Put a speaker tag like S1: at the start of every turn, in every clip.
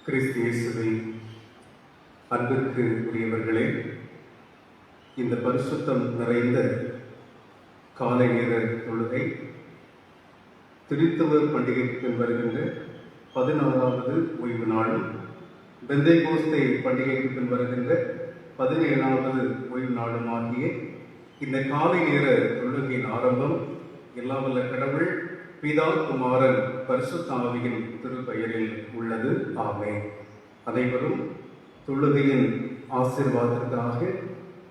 S1: கிறிஸ்து இயேசுவின் அன்பிற்கு உரியவர்களே, இந்த பரிசுத்தம் நிறைந்த காலை நேர தொழுகை திருத்தவர் பண்டிகைக்கு பின் வருகின்ற 16வது ஓய்வு நாளும், பெந்தேகோஸ்தே பண்டிகைக்கு பின் வருகின்ற 17வது ஓய்வு நாளும் ஆகிய இந்த காலை நேர தொழுகையின் ஆரம்பம் எல்லாம் வல்ல கடவுள் பிதா, குமாரன், பரிசுத்த ஆவியின் திருப்பெயரில் உள்ளது. ஆமென். அனைவரும் தொழுகையின் ஆசீர்வாதத்திற்காக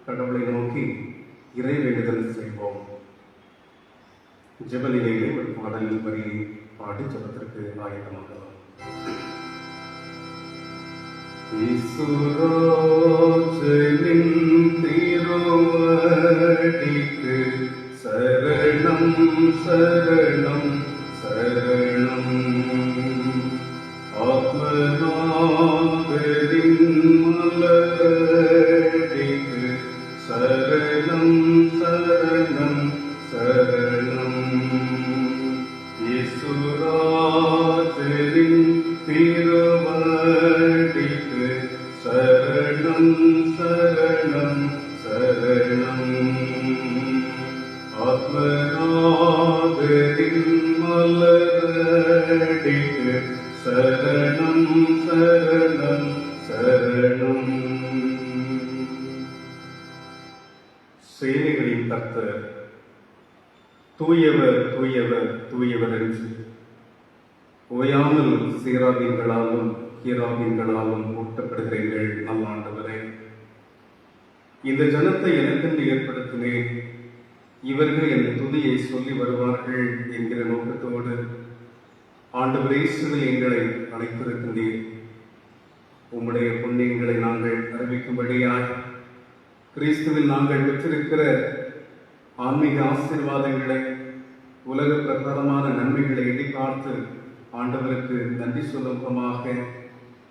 S1: கடவுளை நோக்கி இறை வேண்டுதல் செய்வோம். ஜெபநிலையிலே ஒரு பாடலின் வரியை பாடி ஜெபத்திற்கு ஆயத்தமாகலாம். ஈசுராஜனின் திருவடிக்கு சரணம் சரணம் சரணம். ஆத்மநாதரின் மலரடிக்கு சரணம் சரணம் சரணம். ஈசுராஜரின் திருவடிக்கு சரணம் சரணம் சரணம். ஆத்மநாதரின் மலரடிக்கு சரணம் சரணம் சரணம். சேனைகளின் கர்த்தர் தூயவர் தூயவர் தூயவர் என்று ஓயாமல் சீராபீன்களாலும் கீராபீன்களாலும் ஊட்டப்படுகிறீர்கள். நல்லாண்டவரே, இந்த ஜனத்தை எனக்கென்று ஏற்படுத்தினேன், இவர்கள் என் துதியை சொல்லி வருவார்கள் என்கிற நோக்கத்தோடு ஆண்டவர் இயேசுவில் எங்களை அழைத்திருக்கின்றீர். உம்முடைய புண்ணியங்களை நாங்கள் அறிவிக்கும்படியாய் கிறிஸ்துவில் நாங்கள் பெற்றிருக்கிற ஆன்மீக ஆசீர்வாதங்களை, உலக பிரகாரமான நன்மைகளை எண்ணி பார்த்து ஆண்டவருக்கு நன்றி சொல்லும் முகமாக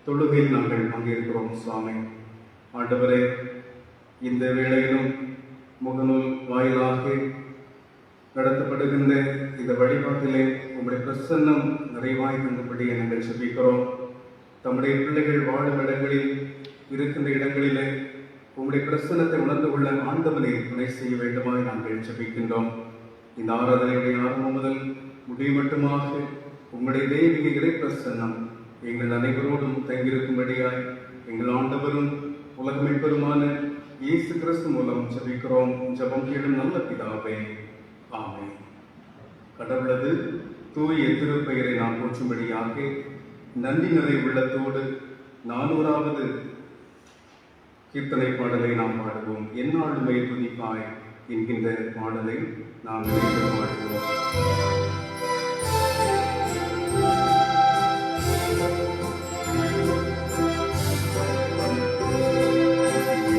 S1: தொழுகையில் நாங்கள் பங்கேற்கிறோம். சுவாமி ஆண்டவரே, இந்த வேளையிலும் முகநூல் வாயிலாக நடத்தப்படுகின்ற இந்த வழிபாட்டிலே உங்களுடைய பிரசன்னம் நிறைவாய் தங்கும்படி நாங்கள் செபிக்கிறோம். தம்முடைய பிள்ளைகள் வாழும் இடங்களில் இருக்கின்ற இடங்களிலே உங்களுடைய பிரசன்னத்தை உணர்ந்து கொள்ள ஆண்டவனை துணை செய்ய வேண்டுமாய் நாங்கள் செபிக்கின்றோம். இந்த ஆராதனையுடைய ஆரம்பம் முதல் முடிவு மட்டுமாக உங்களுடைய தெய்வீக இறை பிரசன்னம் எங்கள் அனைவரோடும் தங்கியிருக்கும்படியாய் எங்கள் ஆண்டவரும் உலகமைப்பருமான இயேசு கிறிஸ்து மூலம் ஜெபிக்கிறோம். ஜெபம் கேளும் நல்ல பிதாவே, ஆமென். கடவுளது தூய திருப்பெயரை நாம் போற்றும்படியாக நன்றி நிறை உள்ளத்தோடு 400வது கீர்த்தனை பாடலை நாம் பாடுவோம். எந்நாளுமே துதிப்பாய் என்கின்ற பாடலை நாம் நினைத்து பாடுவோம்.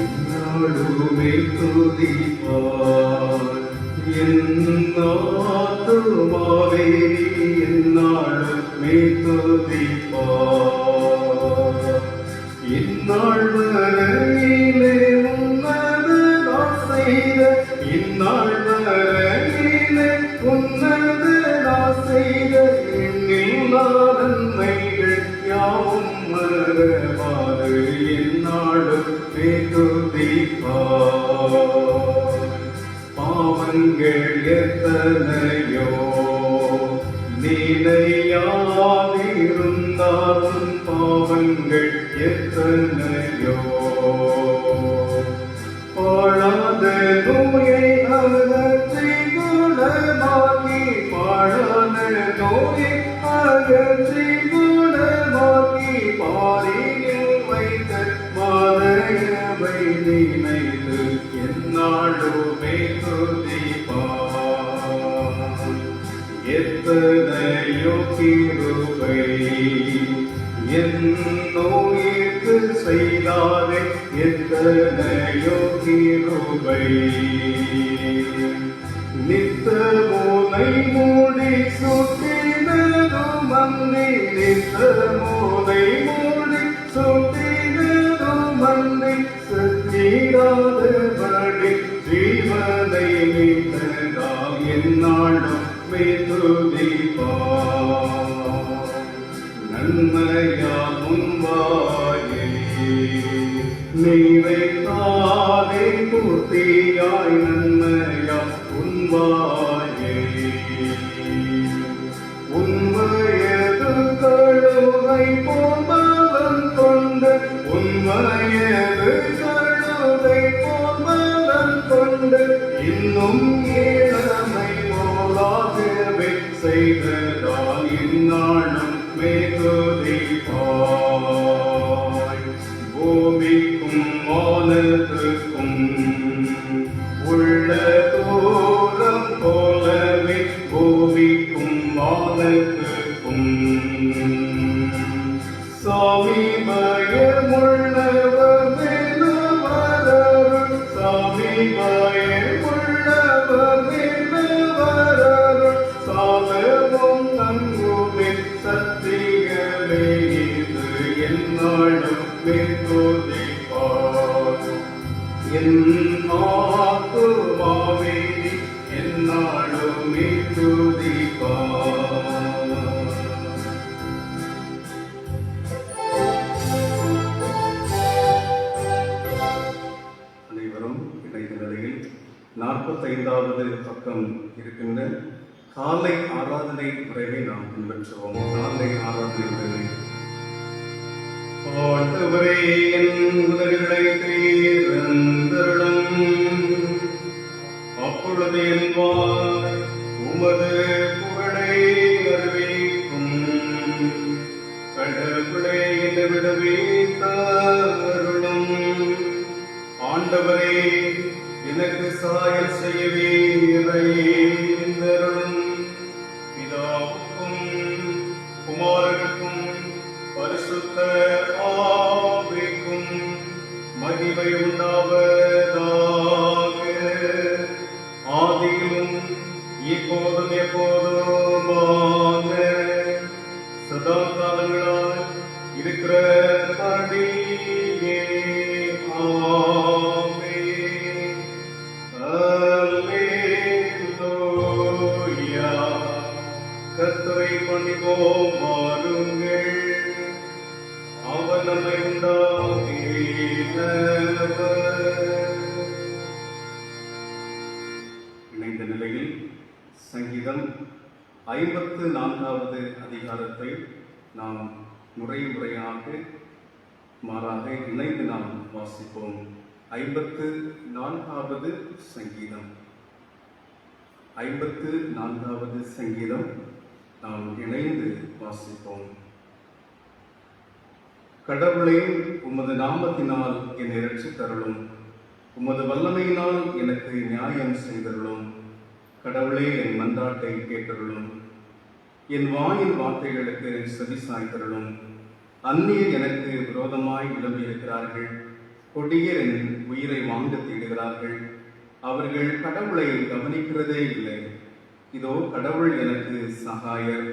S1: எந்நாளுமே துதிப்பாய் என் ஆத்துமாவே, எந்நாளுமே துதிப்பாய். இந்நாள் வரையிலே உன்னது நான் செய்த, இந்நாள் வரையிலே உன்னது நான் செய்த எண்ணில்லா நன்மைகள் யாவும் மறவாது. எந்நாளுமே துதிப்பாய். பாவங்கள் எத்தனையோ நினையாதிருந்தாலும், பாவங்கள் எத்தனையோ பாழாத நோயை அகற்றி குணமாக்கி, பாழாத நோயை அகற்றி குணமாக்கி, பாரியில் வைத்த மாதையவை நினைத்து எந்நாளுமே துதிப்பாய். எத்தனையோ கிருபை என் நோயிற்கு செய்தாரே, எத்தனையோ கிருபை. நித்தமோனை மூடி சுட்டினரும் அன்றி, நித்தமோனை மூடி சுட்டினரும் அன்றி, சத்திராதபடி ஜீவனை மீட்டதால் எந்நாளும் துதிப்பாய். நன்மையா முன்வாயே நீரைத்தாதே பூர்த்தியாய் நன்மையா உன்வாயே உன்வயது கழுவை போமவன் கொண்டு உன்வயது கழுவை போமவன் கொண்டு இன்னும் ஏழமை போலாகவே செய்ததால் இந்நாளும் மேதுதிப்பாய் பூமிக்கும் வானத்துக்கும் உள்ள தூரம் போலவே பூமிக்கும் வானத்துக்கும் சமீபயமுள்ளவர் மேலவரருள் சமீபயமுள்ளவர் மேலவரருள் சாலவும் தங்குமே சத்தியமே இது எந்நாளும் மேற்கோதிப்பார் என் ஆத்துமாவே எந்நாளும் மேற்கோதிப்பார். அனைவரும் இணைந்த நிலையில் 45வது பக்கம் இருக்கின்ற காலை ஆராதனை முறையை நாம் பின்பற்றுவோம். காலை ஆராதனை முறையை ஆண்டவரே என் உதடுகளை திறந்தருளும் அப்பொழுது என் வாய் உமது புகழை அறிவிக்கும். கடவுளே என்னை விடுவித்தருளும். ஆண்டவரே எனக்கு சாயல் செய்யவே இறைந்தருளும். பிதாவுக்கும் குமாரனுக்கும் பரிசுத்த ஆவிக்கும் மகிமை உண்டாவதாக. ஆதியிலும் இப்போதும் எப்போதுமான சதா காலங்களாய் இருக்கிற படியே. ஆமென். அல்லேலூயா. கர்த்தரை பணிவோம் வாருங்கள். அவர் நம்மை உண்டாக்கினவர். இணைந்த நிலையில் சங்கீதம் 54வது அதிகாரத்தை நாம் முறையாக மாறாக இணைந்து நாம் வாசிப்போம். 54வது சங்கீதம் 54வது சங்கீதம் நாம் இணைந்து வாசிப்போம். கடவுளே, உமது நாமத்தினால் என்னை ரட்சித்தருளும். உமது வல்லமையினால் எனக்கு நியாயம் செய்தருளும். கடவுளே, என் மன்றாட்டை கேட்டருளும். என் வாயின் வார்த்தைகளுக்கு செவி சாய்த்தருளும். அந்நியர் எனக்கு விரோதமாய் விளம்பியிருக்கிறார்கள். கொடியர் என் உயிரை வாங்க தேடுகிறார்கள். அவர்கள் கடவுளை கவனிக்கிறதே இல்லை. இதோ கடவுள் எனக்கு சகாயர்.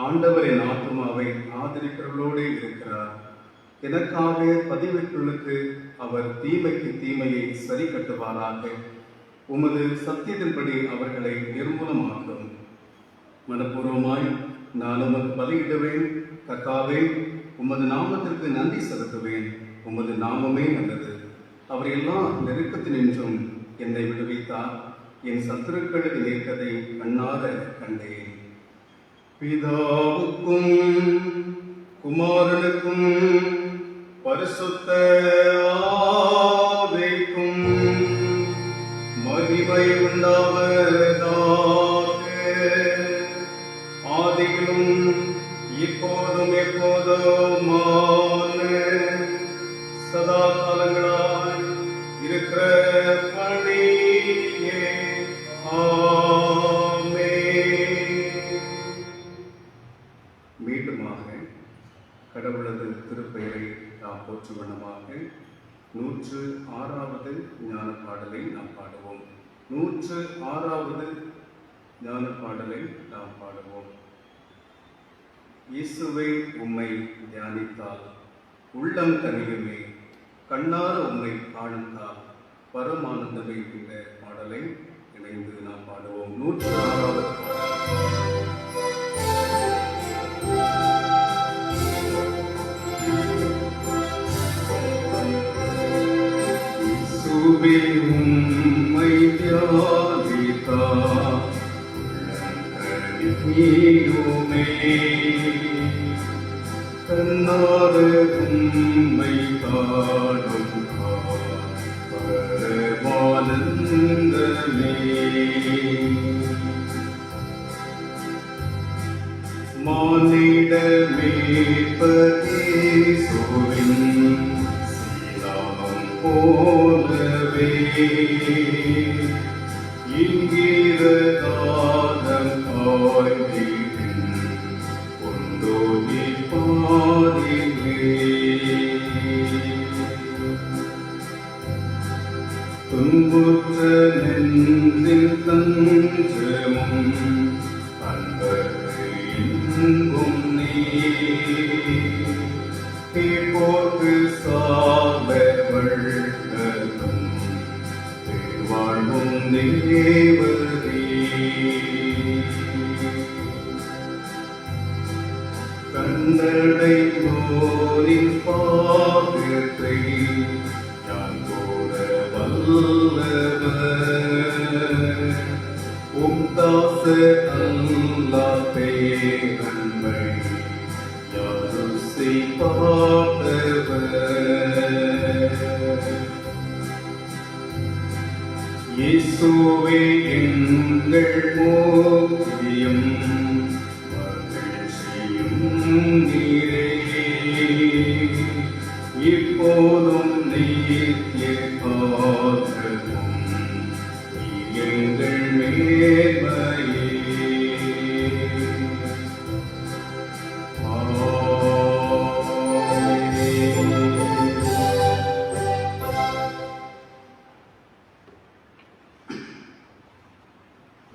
S1: ஆண்டவர் என் ஆத்துமாவை ஆதரிக்கிறவர்களோடு இருக்கிறார். எனக்காக பதிவிட்டுள்ளுக்கு அவர் தீமைக்கு தீமையை சரி கட்டுவாராக. உமது சத்தியத்தின்படி அவர்களை நிர்மூலமாக்கும். மனப்பூர்வமாய் நான் உமது பலியிடுவேன். கர்த்தாவே, உமது நாமத்திற்கு நன்றி செலுத்துவேன். உமது நாமமே நல்லது. அவர் எல்லா நெருக்கத்தினின்றும் என்னை விடுவித்தார். என் சத்துருக்களுக்கு நேர்க்கதை கண்ணார கண்டேன். பிதாவுக்கும் குமாரனுக்கும் பரிசுத்த ஆவிக்கும் மகிமை உண்டாவதாக. ஆதியிலும் இப்போதும் எப்போதுமான சதா காலங்களாய் இருக்கிற படியே. மீண்டுமாக கடவுளது திருப்பெயரை நாம் போற்றுவனமாக 106வது ஞான பாடலை நாம் பாடுவோம். 106வது ஞான பாடலை நாம் பாடுவோம். இயேசுவை உம்மை தியானித்தால் உள்ளம் கனியுமே, கண்ணார உம்மை காணுந்தால் பரமானந்தமே என்ற பாடலை இணைந்து நாம் பாடுவோம். 106வது பாடல். நீயுமே கண்ணார உம்மை காணும் பரமானந்தமே மானிட மேற்பதேசுவின் சீலாம் போலவே இங்கிரதாதம் ஆய்வின் கொண்டோகி பாதிலே துன்புற்ற நெஞ்சில் தஞ்சமும் அன்பும் நீ போக்கு சாவர்களும் வாழ்வும் தேவரே கண்டடை போரின் பாகத்தை யான் போல வல்லவர் தாச அல்லா பேரன்மை யாருசை பார்த்தவர் இயேசுவே எங்கள் மோகியும் மகிழ்ச்சியும் நீரே இப்போதும் நித்திய காலமும் எங்கள் மேன்மையே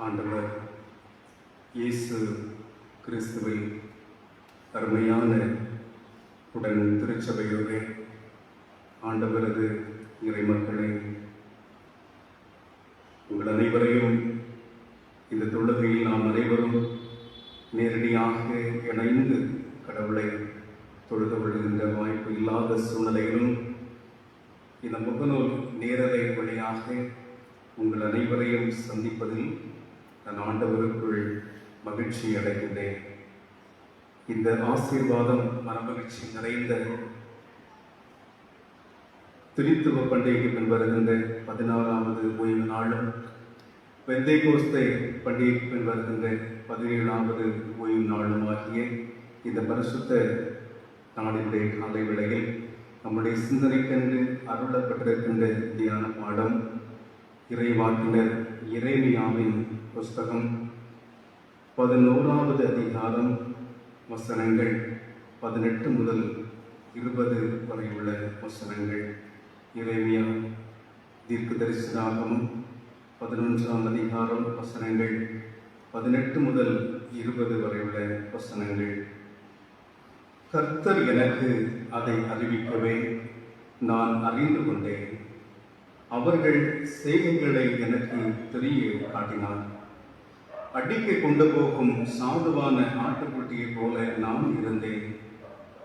S1: ஆண்டவர் இயேசு கிறிஸ்துவின் அருமையான உடன் திருச்சபையோரே, ஆண்டவரது இறைமக்களே, உங்கள் அனைவரையும் இந்த தொழுகையில் நாம் அனைவரும் நேரடியாக இணைந்து கடவுளை தொழுது கொள்கின்ற வாய்ப்பு இல்லாத சூழ்நிலையிலும் இந்த முகநூல் நேரலை வழியாக உங்கள் அனைவரையும் சந்திப்பதில் நான் ஆண்டவருக்குள் மகிழ்ச்சி அடைகின்றேன். இந்த ஆசீர்வாதம் மனமகிழ்ச்சி நிறைந்த திருத்துவ பண்டிகைக்கு பின் வருகின்ற 16வது ஓய்வு நாளும், பெந்தைகோஸ்தே பண்டிகைக்கு பின் வருகின்ற 17வது ஓய்வு நாளும் ஆகிய இந்த பரிசுத்த நாளினுடைய காலை வேளையில் நம்முடைய சிந்தனைக்கென்று அருளப்பட்டிருக்கின்ற தியான பாடம் இறைவாக்கினர் எரேமியாவின் புஸ்தகம் 11வது அதிகாரம் வசனங்கள் 18 முதல் 20 வரை உள்ள வசனங்கள். எரேமியா தீர்க்கதரிசனாகமம் 11ஆம் அதிகாரம் வசனங்கள் 18 முதல் 20 வரை உள்ள வசனங்கள். கர்த்தர் எனக்கு அதை அறிவிக்கவே நான் அறிந்து கொண்டேன். அவர்கள் செய்கைகளை எனக்கு தெரிய காட்டினார். அடிக்க கொண்டு போகும் சாதுவான ஆட்டுக்குட்டியை போல நான் இருந்தேன்.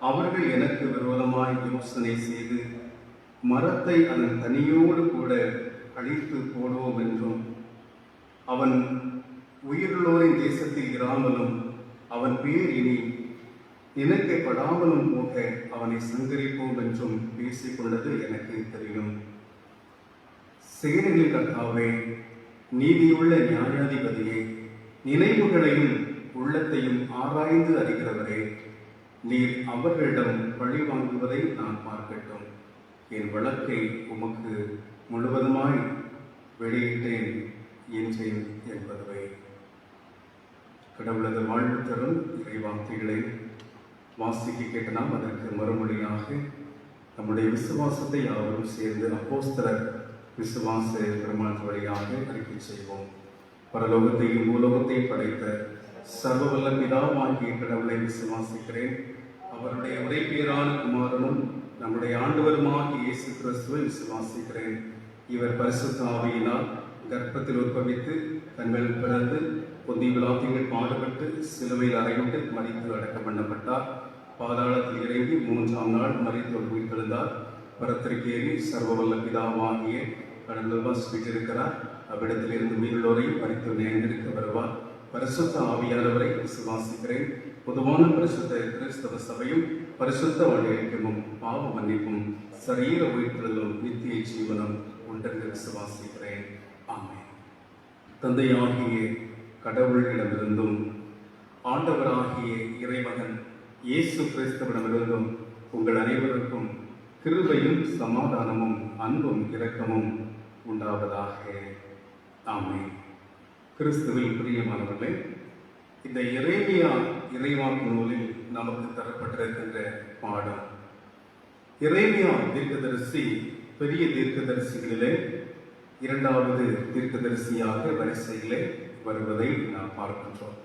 S1: அவர்கள் எனக்கு விரோதமாய் யோசனை செய்து மரத்தை அதன் தனியோடு கூட அழித்து போடுவோம் என்றும், அவன் உயிருள்ளோரின் தேசத்தில் இராமலும் அவன் பேர் இனி நினைக்கப்படாமலும் போக அவனை சங்கரிப்போம் என்றும் பேசிக்கொண்டது எனக்கு தெரியும். சேனைகளின் கர்த்தாவே, நீதியுள்ள நியாயாதிபதியே, நினைவுகளையும் உள்ளத்தையும் ஆராய்ந்து அறிகிறவரே, நீர் அவர்களிடம் பழி வாங்குவதை நான் பார்க்கட்டும். என் வழக்கை உமக்கு முழுவதுமாய் வெளியிட்டேன் என்றேன் என்பதுவே. கடவுளது வாழ்வு தரும் இறைவார்த்தைகளை வாசிக்க கேட்ட நாம் அதற்கு மறுமொழியாக நம்முடைய விசுவாசத்தை யாவரும் சேர்ந்து அப்போஸ்தலர் விசுவாச பெருமாள் வழியாக அறிக்கை செய்வோம். பரலோகத்தையும் பூலோகத்தையும் படைத்த சர்வவல்ல பிதாவாகிய கடவுளை விசுவாசிக்கிறேன். அவருடைய ஒரே பேரான குமாரனும் நம்முடைய ஆண்டவருமாகிய இயேசு கிறிஸ்துவை விசுவாசிக்கிறேன். இவர் பரிசுத்த ஆவியினால் கர்ப்பத்தில் உற்பவித்து தன்மேல் பிறந்து பொந்திய பிலாத்தியங்கள் பாடுபட்டு சிலுவையில் அறையிட்டு மரித்து அடக்கம் பண்ணப்பட்டார். பாதாளத்தில் இறங்கி 3ஆம் நாள் மரித்து உயிர்த்தெழுந்தார். பரத்திற்கேறி சர்வவல்ல பிதாவாகிய கடவுள் வீற்றிருக்கிறார். அவ்விடத்திலிருந்து உயிருள்ளோரையும் மரித்து நேர்ந்திருக்க வருவார். பரிசுத்த ஆவியானவரை விசுவாசிக்கிறேன். பொதுவான பரிசுத்த கிறிஸ்தவ சபையும் பரிசுத்த வாழ்க்கையும் பாவ மன்னிப்பும் சரீர உயிர்த்தலும் நித்திய ஜீவனம் உண்டென்று விசுவாசிக்கிறேன். ஆமென். தந்தையாகிய கடவுளிடமிருந்தும் ஆண்டவராகிய இறைமகன் இயேசு கிறிஸ்துவிடமிருந்தும் உங்கள் அனைவருக்கும் கிருபையும் சமாதானமும் அன்பும் இரக்கமும் உண்டாவதாக. ஆமென். கிறிஸ்துவில் பிரியமானவர்களே, இந்த எரேமியா இறைவாக்கு நூலில் நமக்கு தரப்பட்டிருக்கின்ற பாடம், எரேமியா தீர்க்கதரிசி பெரிய தீர்க்கதரிசிகளிலே இரண்டாவது தீர்க்கதரிசியாக வரிசையிலே வருவதை நாம் பார்க்கின்றோம்.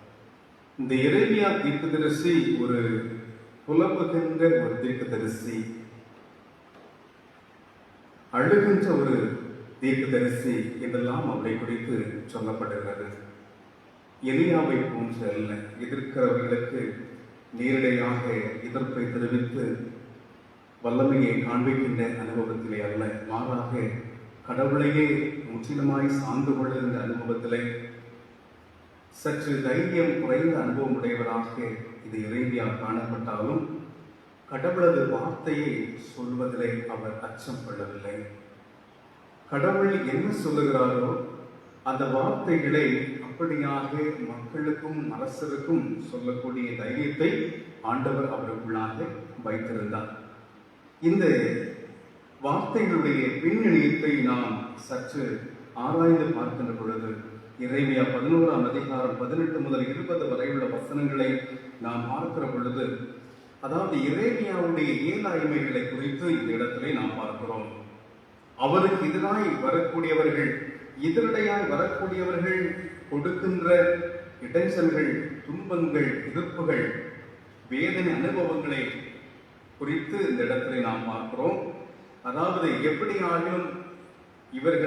S1: இந்த எரேமியா தீர்க்கதரிசி ஒரு புலம்புகின்ற ஒரு தீர்க்கதரிசி, அழுகின்ற ஒரு தீர்க்கதரிசி என்றெல்லாம் அவரை குறித்து சொல்லப்படுகிறது. எலியாவை போன்ற அல்ல, எதிர்க்கிறவர்களுக்கு நேரடியாக எதிர்ப்பை தெரிவித்து வல்லமையை காண்பிக்கின்ற அனுபவத்திலே அல்ல, மாறாக கடவுளையே முற்றிலுமாய் சார்ந்து கொள்கின்ற அனுபவத்திலே சற்று தைரியம் குறைந்த அனுபவம் உடையவராக இது எரேமியா காணப்பட்டாலும் கடவுளது வார்த்தையை சொல்வதிலே அவர் அச்சம் கொள்ளவில்லை. கடவுள் என்ன சொல்லுகிறாரோ அந்த வார்த்தைகளை அப்படியாக மக்களுக்கும் அரசருக்கும் சொல்லக்கூடிய தைரியத்தை ஆண்டவர் அவருக்குள்ளாக வைத்திருந்தார். இந்த வார்த்தைகளுடைய பின்னணியத்தை நாம் சற்று ஆராய்ந்து பார்க்கின்ற பொழுது எரேமியா 11ஆம் அதிகாரம் 18 முதல் 20 வரை உள்ள வசனங்களை நாம் பார்க்கிற பொழுது, அதாவது எரேமியாவுடைய இயலாய்மைகளை குறித்து இந்த இடத்திலே நாம் பார்க்கிறோம். அவருக்கு எதிராய் வரக்கூடியவர்கள், எதிரடையாய் வரக்கூடியவர்கள் கொடுக்கின்ற இடைஞ்சல்கள், துன்பங்கள், எதிர்ப்புகள், வேதனை அனுபவங்களை குறித்து இந்த இடத்திலே நாம் பார்க்கிறோம். அதாவது எப்படியாலும் இவரை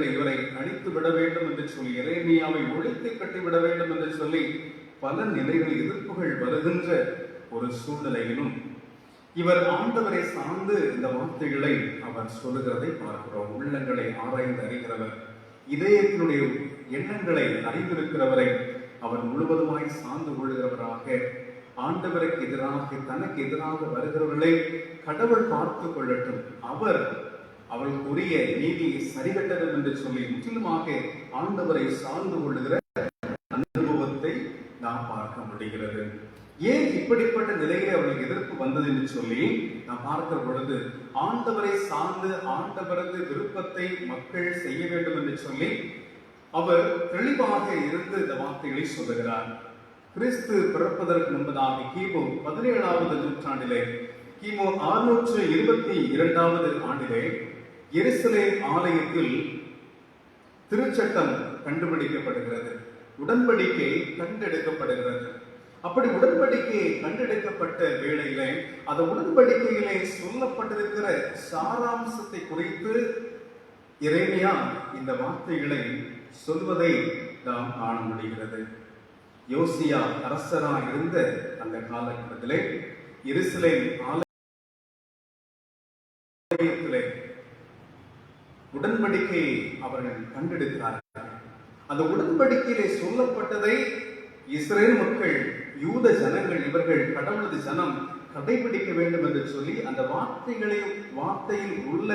S1: அழித்து விட வேண்டும் என்று சொல்லி, எரேமியாவை ஒழித்து கட்டிவிட வேண்டும் என்று சொல்லி பல நிலைகள் எதிர்ப்புகள் வருகின்ற ஒரு சூழ்நிலையிலும் இவர் ஆண்டவரை சார்ந்து இந்த வார்த்தைகளை அவர் சொல்லுகிறதை பார்க்கிறோம். உள்ளங்களை ஆராய்ந்து அறிகிறவர், இதயத்தினுடைய எண்ணங்களை அறிந்திருக்கிறவரை அவர் முழுவதுமாய் சார்ந்து கொள்கிறவராக, ஆண்டவருக்கு எதிராக தனக்கு எதிராக வருகிறவர்களை கடவுள் பார்த்து கொள்ளட்டும், அவர்களுக்குரிய நீதியை சரிகட்டடும் என்று சொல்லி முற்றிலுமாக ஆண்டவரை சார்ந்து கொள்ளுகிற அனுபவத்தை நாம் பார்க்க முடிகிறது. ஏன் இப்படிப்பட்ட நிலையிலே அவர்களுக்கு எதிர்ப்பு வந்தது என்று சொல்லி நாம் பார்க்கிற பொழுது, ஆண்டவரை சார்ந்து ஆண்டவரது விருப்பத்தை மக்கள் செய்ய வேண்டும் என்று சொல்லி அவர் தெளிவாக இருந்து இந்த வார்த்தைகளை சொல்லுகிறார். கிறிஸ்து பிறப்பதற்கு முன்பதாக கிமு 17ஆவது நூற்றாண்டிலே, கிமு 622ஆவது ஆண்டிலே எருசலேம் ஆலயத்தில் திருச்சட்டம் கண்டுபிடிக்கப்படுகிறது, உடன்படிக்கை கண்டெடுக்கப்படுகிறது. அப்படி உடன்படிக்கை கண்டெடுக்கப்பட்ட வேளையில அந்த உடன்படிக்கையிலே சொல்லப்பட்டிருக்கிற சாராம்சத்தை குறித்து எரேமியா இந்த வார்த்தைகளை சொல்வதை நாம் காண முடிகிறது. யோசியா அரசரா இருந்த அந்த காலகட்டத்திலே எருசலேம் ஆலயத்திலே உடன்படிக்கையை அவர்கள் கண்டெடுக்கிறார்கள். அந்த உடன்படிக்கையிலே சொல்லப்பட்டதை இஸ்ரேல் மக்கள், யூத ஜனங்கள், இவர்கள் கடவுளது ஜனம் கடைபிடிக்க வேண்டும் என்று சொல்லி அந்த வார்த்தையில் உள்ள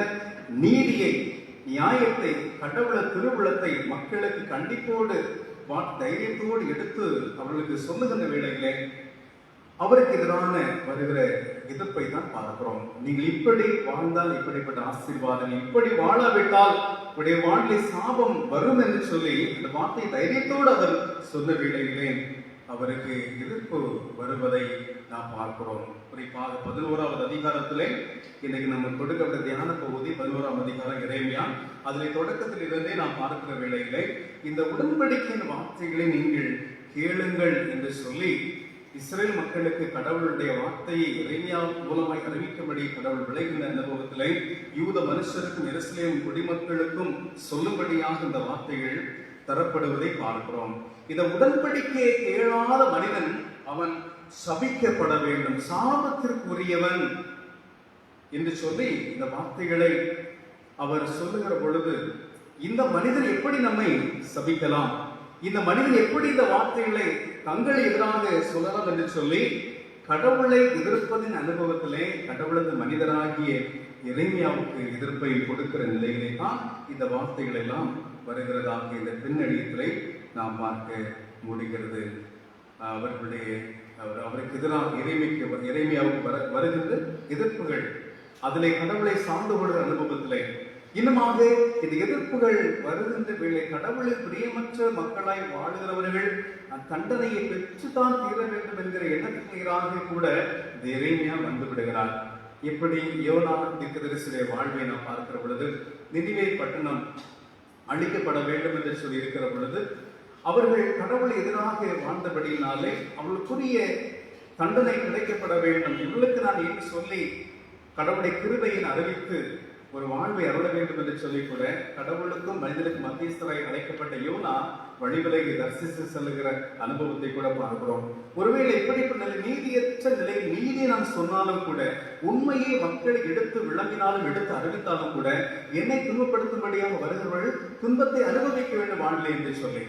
S1: நீதியை, நியாயத்தை, கடவுள திருவுளத்தை மக்களுக்கு கண்டிப்போடு தைரியத்தோடு எடுத்து அவர்களுக்கு சொல்லுகின்ற வேளையிலே அவருக்கு எதிரான வருகிற எதிர்ப்பை தான் பார்க்கிறோம். நீங்கள் இப்படி வாழ்ந்தால் இப்படிப்பட்ட ஆசீர்வாதம், இப்படி வாழாவிட்டால் உடைய வாழ்வில் சாபம் வரும் என்று சொல்லி அந்த வார்த்தை தைரியத்தோடு அவர் சொன்ன வேளையிலே அவருக்கு எதிர்ப்பு வருவதை நாம் பார்க்கிறோம். குறிப்பாக 11ஆவது அதிகாரத்திலே இன்னைக்கு நம்ம கொடுக்கப்பட்ட தியான பகுதி 11ஆம் அதிகாரம் எரேமியா, அதில் தொடக்கத்தில் இருந்தே நாம் பார்க்கிற வேளையிலே இந்த உடன்படிக்கையின் வார்த்தைகளை நீங்கள் கேளுங்கள் என்று சொல்லி இஸ்ரேல் மக்களுக்கு கடவுளுடைய வார்த்தையை எரேமியா மூலமாய் அறிவிக்கும்படி கடவுள் விளைகின்ற அனுபவத்திலே யூத மனுஷருக்கும் எருசலேம் குடிமக்களுக்கும் சொல்லும்படியாக இந்த வார்த்தைகள் தரப்படுவதை பார்க்கிறோம். இந்த உடன்படிக்கையை கேளாத மனிதன் அவன் சபிக்கப்பட வேண்டும், சாபத்திற்குரியவன் என்று சொல்லி இந்த வார்த்தைகளை அவர் சொல்லுகிற பொழுது, இந்த மனிதன் எப்படி நம்மை சபிக்கலாம், இந்த மனிதன் எப்படி இந்த வார்த்தைகளை தங்களை எதிராக சொல்லலாம் என்று சொல்லி கடவுளை எதிர்ப்பதின் அனுபவத்திலே கடவுளது மனிதராகிய எரேமியாவுக்கு எதிர்ப்பை கொடுக்கிற நிலையிலே தான் இந்த வார்த்தைகள் எல்லாம் வருகிறதாக இந்த பின்னணியத்திலே நாம் பார்க்க முடிகிறது. அவருக்கு எதிராக எரேமியாவுக்கு வருகின்ற எதிர்ப்புகள், அதிலே கடவுளை சார்ந்து கொள்கிற அனுபவத்திலே இன்னுமாக இந்த எதிர்ப்புகள் வருகின்ற வேளை கடவுளின் பிரியமற்ற மக்களாய் வாழுகிறவர்கள் தண்டனையை பெற்றுத்தான் தீர வேண்டும் என்கிற எண்ணத்தினராக கூட எரேமியா வந்து விடுகிறார். எப்படி யோனா தீர்க்கதரிசியுடைய வாழ்வை நாம் பார்க்கிற பொழுது நினிவே பட்டணம் அழிக்கப்பட வேண்டும் என்று சொல்லி இருக்கிற பொழுது அவர்கள் கடவுளை எதிராக வாழ்ந்தபடியினாலே அவர்களுக்குரிய தண்டனை கிடைக்கப்பட வேண்டும், இவர்களுக்கு நான் என்று சொல்லி கடவுளை கிருபையை அறிவித்து ஒரு வாழ்வை அருள வேண்டும் என்று சொல்லி கூட கடவுளுக்கும் மனிதனுக்கும் மத்தியஸ்தராய் அழைக்கப்பட்ட யோனா வழிவிலகி தரிசித்து செல்லுகிற அனுபவத்தை கூட பார்க்கிறோம். ஒருவேளை இப்படிப்பட்ட நீதியற்ற நிலையில் நீதியை நான் சொன்னாலும் கூட, உண்மையை மக்கள் எடுத்து விளம்பினாலும் எடுத்து அறிவித்தாலும் கூட, என்னை துன்பப்படுத்தும்படியாக வருகிறவர்கள் துன்பத்தை அனுபவிக்க வேண்டும் வாழ்நிலை என்று சொல்லி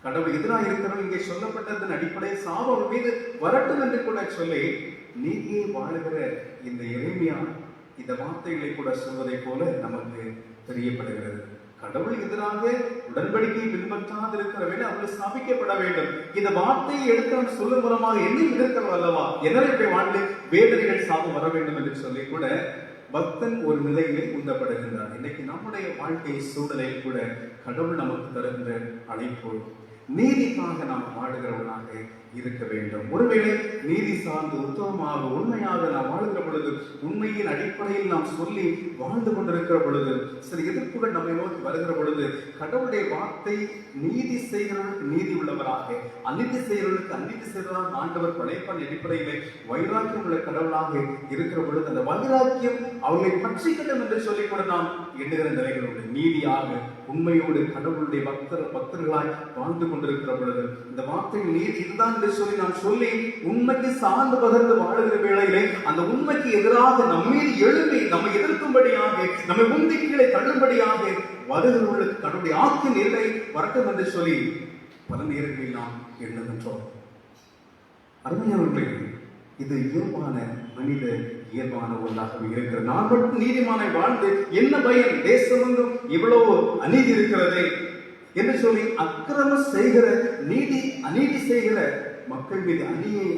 S1: கடவுள் எதிராக இருக்கிறவர்கள் இங்கே சொல்லப்பட்டதன் அடிப்படையில் சாபம் மீது வரட்டும் என்று கூட சொல்லி நீதியை வாழுகிற இந்த எரேமியா இந்த வார்த்தைகளை கூட சொல்வதை போல நமக்கு தெரியப்படுகிறது. கடவுள் எதிராக உடன்படிக்கையை பின்பற்றாது இருக்கிற வேலை அவர்கள் ஸ்தாபிக்கப்பட வேண்டும். இந்த வார்த்தையை எடுத்து சொல்லும் மூலமாக என்னை எதிர்க்கிறோம் அல்லவா, என்னுடைய வாழ்வில் வேதனைகள் சாபம் வர வேண்டும் என்று சொல்லி கூட பக்தன் ஒரு நிலையிலே உந்தப்படுகின்றார். இன்னைக்கு நம்முடைய வாழ்க்கை சூழலில் கூட கடவுள் நமக்கு தருகின்ற அழைப்பு நீதிக்காக நாம் வாழுகிறவர்களாக இருக்க வேண்டும். ஒருவேளை நீதி சார்ந்து உத்தமமாக உண்மையாக நாம் வாழ்கிற பொழுது, உண்மையின் அடிப்படையில் நாம் சொல்லி வாழ்ந்து கொண்டிருக்கிற பொழுது, சில எதிர்ப்புகள் நம்மை நோக்கி வருகிற பொழுது, கடவுளுடைய வார்த்தை நீதி செய்கிறவர்களுக்கு நீதி உள்ளவராக, அநீதி செய்கிறவர்களுக்கு அநீதி செய்கிறவராக ஆண்டவர் படைப்பான் அடிப்படையிலே வைராக்கியம் உள்ள கடவுளாக இருக்கிற பொழுது, அந்த வைராக்கியம் அவர்களை பற்றிக்கட்டும் என்று சொல்லிக் கூட நாம் எண்ணுகிற நிலைகள் உண்டு. நீதியாக உண்மையோடு கடவுளுடைய பக்தர்களாய் வாழ்ந்து கொண்டிருக்கிற பொழுது இந்த வார்த்தையில் நீதி இதுதான் என்று சொல்லி நாம் சொல்லி உண்மைக்கு சார்ந்து பகர்ந்து வாழுகிற வேளையிலே அந்த உண்மைக்கு எதிராக நம்மீது எழுப்பி நம்மை எதிர்க்கும்படியாக, நம்மை முந்தி கீழே தள்ளும்படியாக வருகிறவர்களுக்கு கடவுளுடைய ஆக்கின் நிலை வரட்டும் என்று சொல்லி பல நேரங்களில் நாம் எண்ணுகின்றோம். அருமையானவர்களே, இது இயல்பான மனித இயல்பான ஒன்றாக இருக்கிறது. நான் மட்டும் நீதிமானை வாழ்ந்து என்ன பயன், தேசமெங்கும் இவ்வளவு அநீதி இருக்கிறது என்று சொல்லி அக்கிரம செய்கிற அநீதி செய்கிற மக்கள் மீது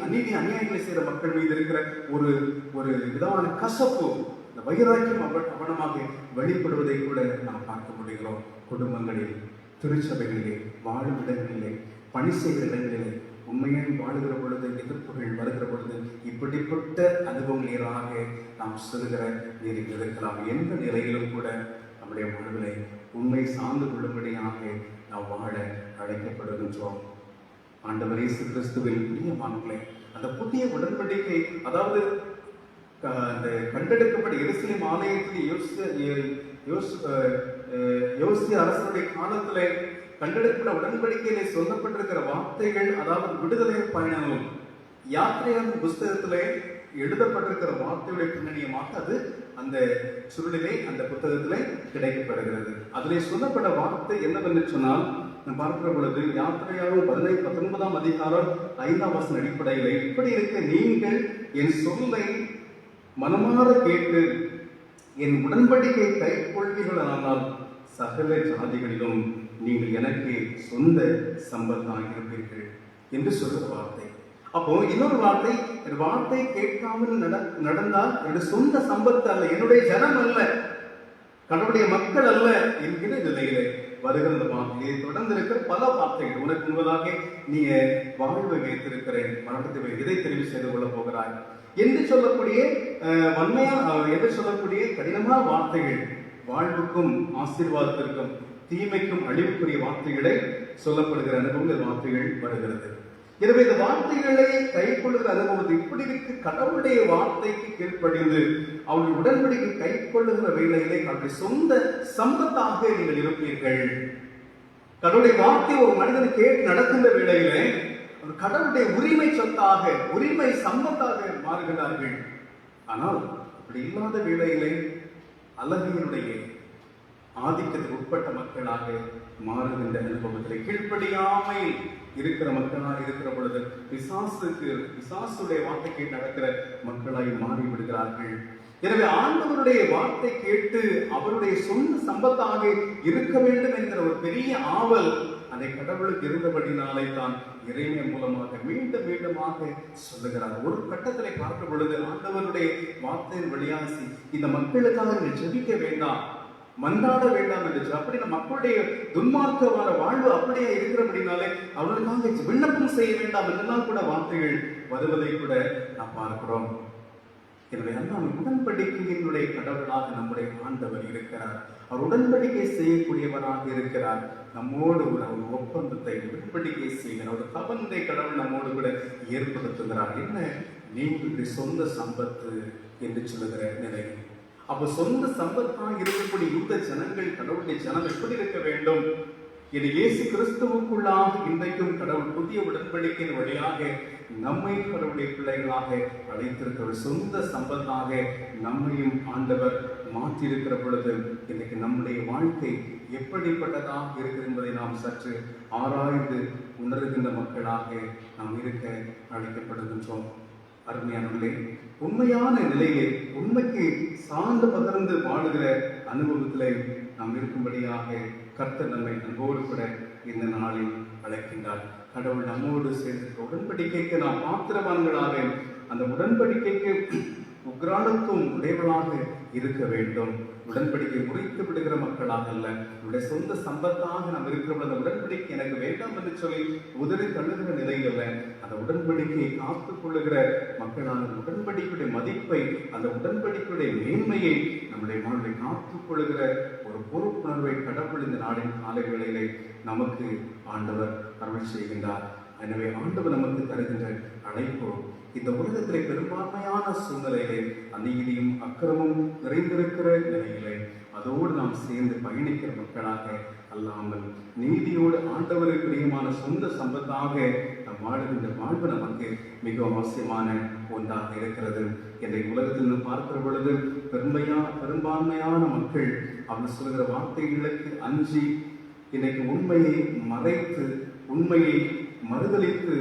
S1: அநியாயங்களை செய்கிற மக்கள் மீது இருக்கிற ஒரு ஒரு விதமான கசப்பு, இந்த வைராக்கியம் அவனமாக வெளிப்படுவதை கூட நாம் பார்க்க முடிகிறோம். குடும்பங்களில், திருச்சபைகளிலே, வாழும் இடங்களிலே, பணி செய்கிற இடங்களிலே உண்மையாக வாழுகிற பொழுது எதிர்ப்புகள் வருகிற பொழுது இப்படிப்பட்ட அனுபவங்களாக நாம் சொல்கிற நேரில் இருக்கலாம். எந்த நிலையிலும் கூட நம்முடைய வாழ்விலை உண்மை சார்ந்து கொள்ளும்படியாக நாம் வாழ அழைக்கப்படுகின்றோம். ஆண்டவர் இயேசு கிறிஸ்துவின் பிரியமானவர்களே, அந்த புதிய உடன்படிக்கை, அதாவது அந்த கண்டெடுக்கப்பட்ட எருசலேம் ஆலயத்தில் யோசிய அரசனுடைய காலத்திலே கண்டெடுக்கப்பட்ட உடன்படிக்கையிலே சொல்லப்பட்டிருக்கிற வார்த்தைகள், அதாவது விடுதலை பயணமும் யாத்திரையாளர் புஸ்தகத்திலே எழுதப்பட்டிருக்கிற வார்த்தையுடைய பின்னணியமாக அது அந்த சுருளிலே அந்த புத்தகத்திலே கிடைக்கப்படுகிறது. அதிலே சொல்லப்பட்ட வார்த்தை என்னவென்று சொன்னால், நான் பார்க்கிற பொழுது யாத்திரையாளர் 19 அதிகாரம் 5ஆம் வசன அடிப்படையிலே இப்படி இருக்க, நீங்கள் என் சொல்லை மனமாற கேட்டு என் உடன்படிக்கை கைக்கொள்வீர்களானால் சகல ஜாதிகளிலும் நீங்கள் எனக்கு சொந்த சம்பத்தாக இருப்பீர்கள் என்று சொல்கிற வார்த்தை. அப்போ இன்னொரு வார்த்தை கேட்காமல் நடந்தால் என்னுடைய சொந்த சம்பத்து அல்ல, என்னுடைய ஜனம் அல்ல, கடவுளுடைய மக்கள் அல்ல என்கிற நிலையிலே வருகிற வார்த்தையை தொடர்ந்து இருக்கிற பல வார்த்தைகள். உனக்கு முன்பதாக நீ வாழ்வை வைத்திருக்கிறேன், மரணத்தை இதை தெரிவு செய்து கொள்ள போகிறாய் என்று சொல்லக்கூடிய என்று சொல்லக்கூடிய கடினமான வார்த்தைகள், வாழ்வுக்கும் ஆசீர்வாதத்திற்கும் தீமைக்கும் அழிவுக்குரிய வார்த்தைகளை சொல்லப்படுகிற அனுபவங்கள் வார்த்தைகள் வருகிறது. எனவே இந்த வார்த்தைகளை கைக்கொள்ளுகிற அனுபவத்தை இப்படி இருக்கு. கடவுளுடைய வார்த்தைக்கு கீழ்ப்படிந்து அவருடைய உடன்படிக்கை கைக்கொள்ளுகிற வேளையிலே அவருடைய சொந்த சம்பத்தாக நீங்கள் இருப்பீர்கள். கடவுளுடைய வார்த்தை ஒரு மனிதனை கேட்டு நடக்கின்ற வேளையிலே கடவுளுடைய உரிமை சொத்தாக, உரிமை சம்பத்தாக மாறுகிறார்கள். ஆனால் அப்படி இல்லாத வேளையிலே அழகினுடைய ஆதிக்கத்துக்கு உட்பட்ட மக்களாக மாறுகின்ற அனுபவத்திலே கீழ்ப்படியாமை இருக்கிற மக்களாய் இருக்கிற பொழுது பிசாசுடைய வார்த்தை நடக்கிற மக்களாய் மாறிவிடுகிறார்கள். எனவே ஆண்டவருடைய வார்த்தை கேட்டு அவருடைய சொந்த சம்பத்தாக இருக்க வேண்டும் என்கிற ஒரு பெரிய ஆவல் அதை கடவுளுக்கு இருந்தபடினாலே தான் இறைமை மூலமாக மீண்டும் மீண்டுமாக சொல்லுகிறார். ஒரு கட்டத்திலே பார்க்கும் பொழுது ஆண்டவருடைய வார்த்தையின் வழியாக இந்த மக்களுக்காக நீ ஜெபிக்க வேண்டாம், மன்றாட வேண்டாம் என்று அப்படி மக்களுடைய துன்மார்க்கமான வாழ்வு அப்படியே இருக்கிறபடினாலே அவர்களுக்காக விண்ணப்பம் செய்ய வேண்டாம் என்றெல்லாம் கூட வார்த்தைகள் வருவதை கூட நாம் பார்க்கிறோம். எனவே அல்லாமல் உடன்படிக்கையினுடைய கடவுளாக நம்முடைய ஆண்டவர் இருக்கிறார். அவர் உடன்படிக்கை செய்யக்கூடியவராக இருக்கிறார். நம்மோடு ஒரு ஒப்பந்தத்தை உடன்படிக்கை செய்கிறார். ஒரு கவனத்தை கடவுள் நம்மோடு கூட ஏற்படுத்துகிறார். என்ன நீங்களுடைய சொந்த சம்பத்து என்று சொல்லுகிற நிலை. அப்ப சொந்த சம்பத்தாக இருக்கக்கூடிய யூத ஜனங்கள் கடவுளுடைய ஜனம் எப்படி இருக்க வேண்டும்? இது இயேசு கிறிஸ்துவுக்குள்ளாக இன்றைக்கும் கடவுள் புதிய உடன்படிக்கையின் வழியாக நம்மை கடவுளுடைய பிள்ளைகளாக அழைத்திருக்கிற சொந்த சம்பத்தாக நம்மையும் ஆண்டவர் மாற்றியிருக்கிற பொழுது இன்றைக்கு நம்முடைய வாழ்க்கை எப்படிப்பட்டதாக இருக்கிறது என்பதை நாம் சற்று ஆராய்ந்து உணர்கின்ற மக்களாக நாம் இருக்க அழைக்கப்படுகின்றோம். அருமையானவர்களே, உண்மையான நிலையிலே உண்மைக்கு சார்ந்து பகிர்ந்து வாழுகிற அனுபவத்திலே நாம் இருக்கும்படியாக கர்த்தர் நம்மை அன்போடு கூட இந்த நாளில் அழைக்கின்றார். கடவுள் நம்மோடு சேர்ந்து உடன்படிக்கைக்கு நாம் பாத்திரவான்களாக அந்த உடன்படிக்கைக்கு உக்ரானத்தும் உடையவளாக இருக்க வேண்டும். உடன்படிக்கை முறித்து விடுகிற மக்களாக அல்ல, நம்முடைய சொந்த சம்பத்தாக நாம் இருக்கிற அந்த உடன்படிக்கை எனக்கு வேண்டாம் என்று சொல்லி உதறி தள்ளுகிற நிலையில் அல்ல, அந்த உடன்படிக்கையை காத்துக் கொள்ளுகிற மக்களான உடன்படிக்கையுடைய மதிப்பை, அந்த உடன்படிக்கையுடைய மேன்மையை நம்முடைய வாழ்வை காத்துக் கொள்ளுகிற ஒரு பொறுப்புணர்வை கடவுள் இந்த நாளின் காலை வேளையிலே நமக்கு ஆண்டவர் அருள் செய்கின்றார். எனவே ஆண்டவர் நமக்கு தருகின்ற அழைப்பு, இந்த உலகத்திலே பெரும்பான்மையான சூழ்நிலையிலே அநீதியும் அக்கிரமும் நிறைந்திருக்கிற நிலையிலே அதோடு நாம் சேர்ந்து பயணிக்கிற மக்களாக அல்லாமல் நீதியோடு ஆண்டவருக்கு பிரியமான சொந்த சம்பத்தாக நாம் வாழுகின்ற வாழ்வு நமக்கு மிக அவசியமான ஒன்றாக இருக்கிறது. இன்றைய உலகத்தில் நாம் பார்க்கிற பொழுது பெரும்பான்மையான மக்கள் அவர் சொல்கிற வார்த்தைகளுக்கு அஞ்சி இன்னைக்கு உண்மையை மறைத்து உண்மையை மறுதளித்து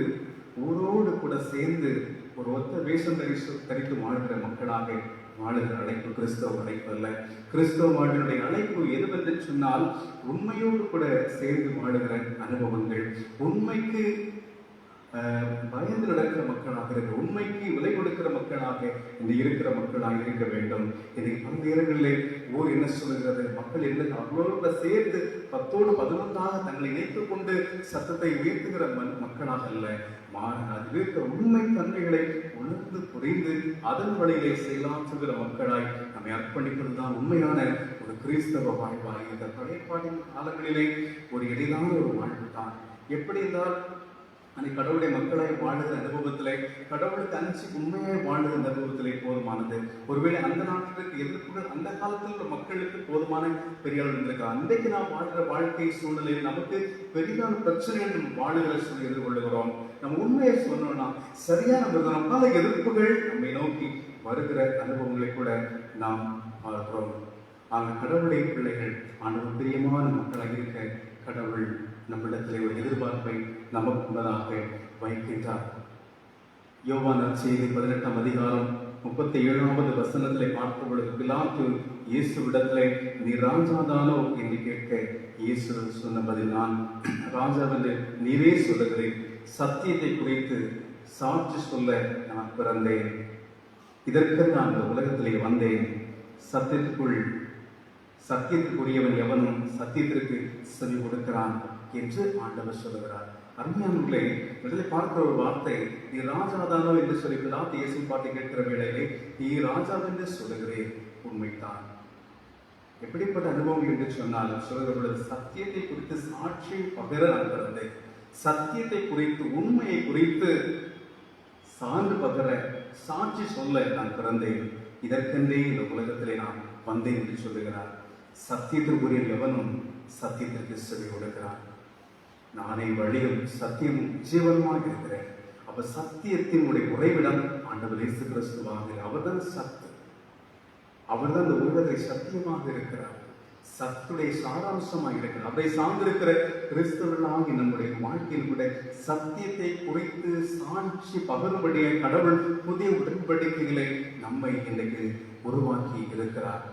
S1: ஊரோடு கூட சேர்ந்து ஒரு ஒத்த வேஷம் தரித்து வாழ்கிற மக்களாக வாழுகிற அழைப்பு கிறிஸ்தவ அழைப்பு அல்ல. கிறிஸ்தவ வாழ்வினுடைய அழைப்பு எதுவென்று சொன்னால் உண்மையோடு கூட சேர்ந்து வாழுகிற அனுபவங்கள், உண்மைக்கு பயந்து நடக்கிற மக்களாக இருக்கிற, உண்மைக்கு விலை கொடுக்கிற மக்களாக இந்த இருக்கிற மக்களாக இருக்க வேண்டும். இன்னைக்கு பல நேரங்களிலே என்ன சொல்லுகிறது, மக்கள் என்ன அவ்வளோ சேர்ந்து 10ஓடு 11ஆக தங்களை இணைத்துக் கொண்டு சத்தத்தை உயர்த்துகிற மக்களாக அல்ல, அதில் இருக்கிற உண்மை தன்மைகளை உணர்ந்து புரிந்து அதன் வழியிலே செயலாற்றுகிற மக்களாய் நம்மை அர்ப்பணிப்பதுதான் உண்மையான ஒரு கிறிஸ்தவ வாழ்வாய். இந்த பழையப்பாட்டின் காலங்களிலே ஒரு எளிதான ஒரு வாழ்வு தான். எப்படி என்றால் அன்னைக்கு கடவுளுடைய மக்களை வாழுகிற அனுபவத்திலே, கடவுளுக்கு அஞ்சு உண்மையை வாழுகிற அனுபவத்திலே போதுமானது. ஒருவேளை அந்த நாட்டிற்கு எதிர்ப்புகள் அந்த காலத்தில் உள்ள மக்களுக்கு போதுமான பெரிய அளவில் இருந்திருக்கா. அன்றைக்கு நாம் வாழ்கிற வாழ்க்கை சூழ்நிலையில் நமக்கு பெரிதான பிரச்சனைகள் நம்ம வாழுகிற சூழ்நிலை எதிர்கொள்ளுகிறோம். நம்ம உண்மையை சொன்னோம்னா சரியான பல எதிர்ப்புகள் நம்மை நோக்கி வருகிற அனுபவங்களை கூட நாம் பார்க்கிறோம். ஆனால் கடவுளுடைய பிள்ளைகள் ஆண்டவர் பிரியமான மக்களாக இருக்க கடவுள் நம்மிடத்திலே ஒரு எதிர்பார்ப்பை நமக்கு முன்னதாக வைக்கின்றார். யோவான் நற்செய்தி 18ஆம் அதிகாரம் 37வது வசனத்திலே பார்க்கும் பொழுது பிலாத்து இயேசுவிடத்திலே நீ ராஜாதானோ என்று கேட்க இயேசு சொன்ன பதில், நான் ராஜாவென்று நீரே சொல்லுகிறேன், சத்தியத்தை குறித்து சாட்சி சொல்ல நான் பிறந்தேன், இதற்கு நான் இந்த உலகத்திலே வந்தேன், சத்தியத்துக்குரியவன் எவனும் சத்தியத்திற்கு செவி கொடுக்கிறான் என்று ஆண்டவர் சொல்லுகிறார். அருமையானவர்களே, முதலில் பார்க்கிற ஒரு வார்த்தை, நீ ராஜாதானோ என்று சொல்லி பிலாத்து இயேசு பாட்டை கேட்கிற வேளையிலே நீ ராஜாவென்று சொல்லுகிறேன், உண்மைத்தான். எப்படிப்பட்ட அனுபவம் என்று சொன்னால் சொல்லுகிற பொழுது சத்தியத்தை குறித்து சாட்சி பகிர நான் பிறந்தேன், சத்தியத்தை குறித்து உண்மையை குறித்து சான்று பகிர சாட்சி சொல்ல நான் பிறந்தேன், இதற்கென்றே இந்த உலகத்திலே நான் வந்தேன் என்று சொல்லுகிறார். சத்தியத்திற்குரிய எவனும் சத்தியத்திற்கு செவி கொடுக்கிறான், நானே வழியும் சத்தியமும் ஜீவனுமாக இருக்கிறேன். அப்ப சத்தியத்தினுடைய உறைவிடம் ஆண்டவர் இயேசு கிறிஸ்துவாக, அவர்தான் சத்து, அவர்தான் இந்த உலகத்தை சத்தியமாக இருக்கிறார். சத்துடைய சாராம்சமாக இருக்கிறது. அதை சார்ந்திருக்கிற கிறிஸ்தவர்களாகி நம்முடைய வாழ்க்கையில் கூட சத்தியத்தை குறித்து சாட்சி பகரும்படிய கடவுள் புதிய உடன்படிக்கைகளை நம்மை இன்றைக்கு உருவாக்கி இருக்கிறார்.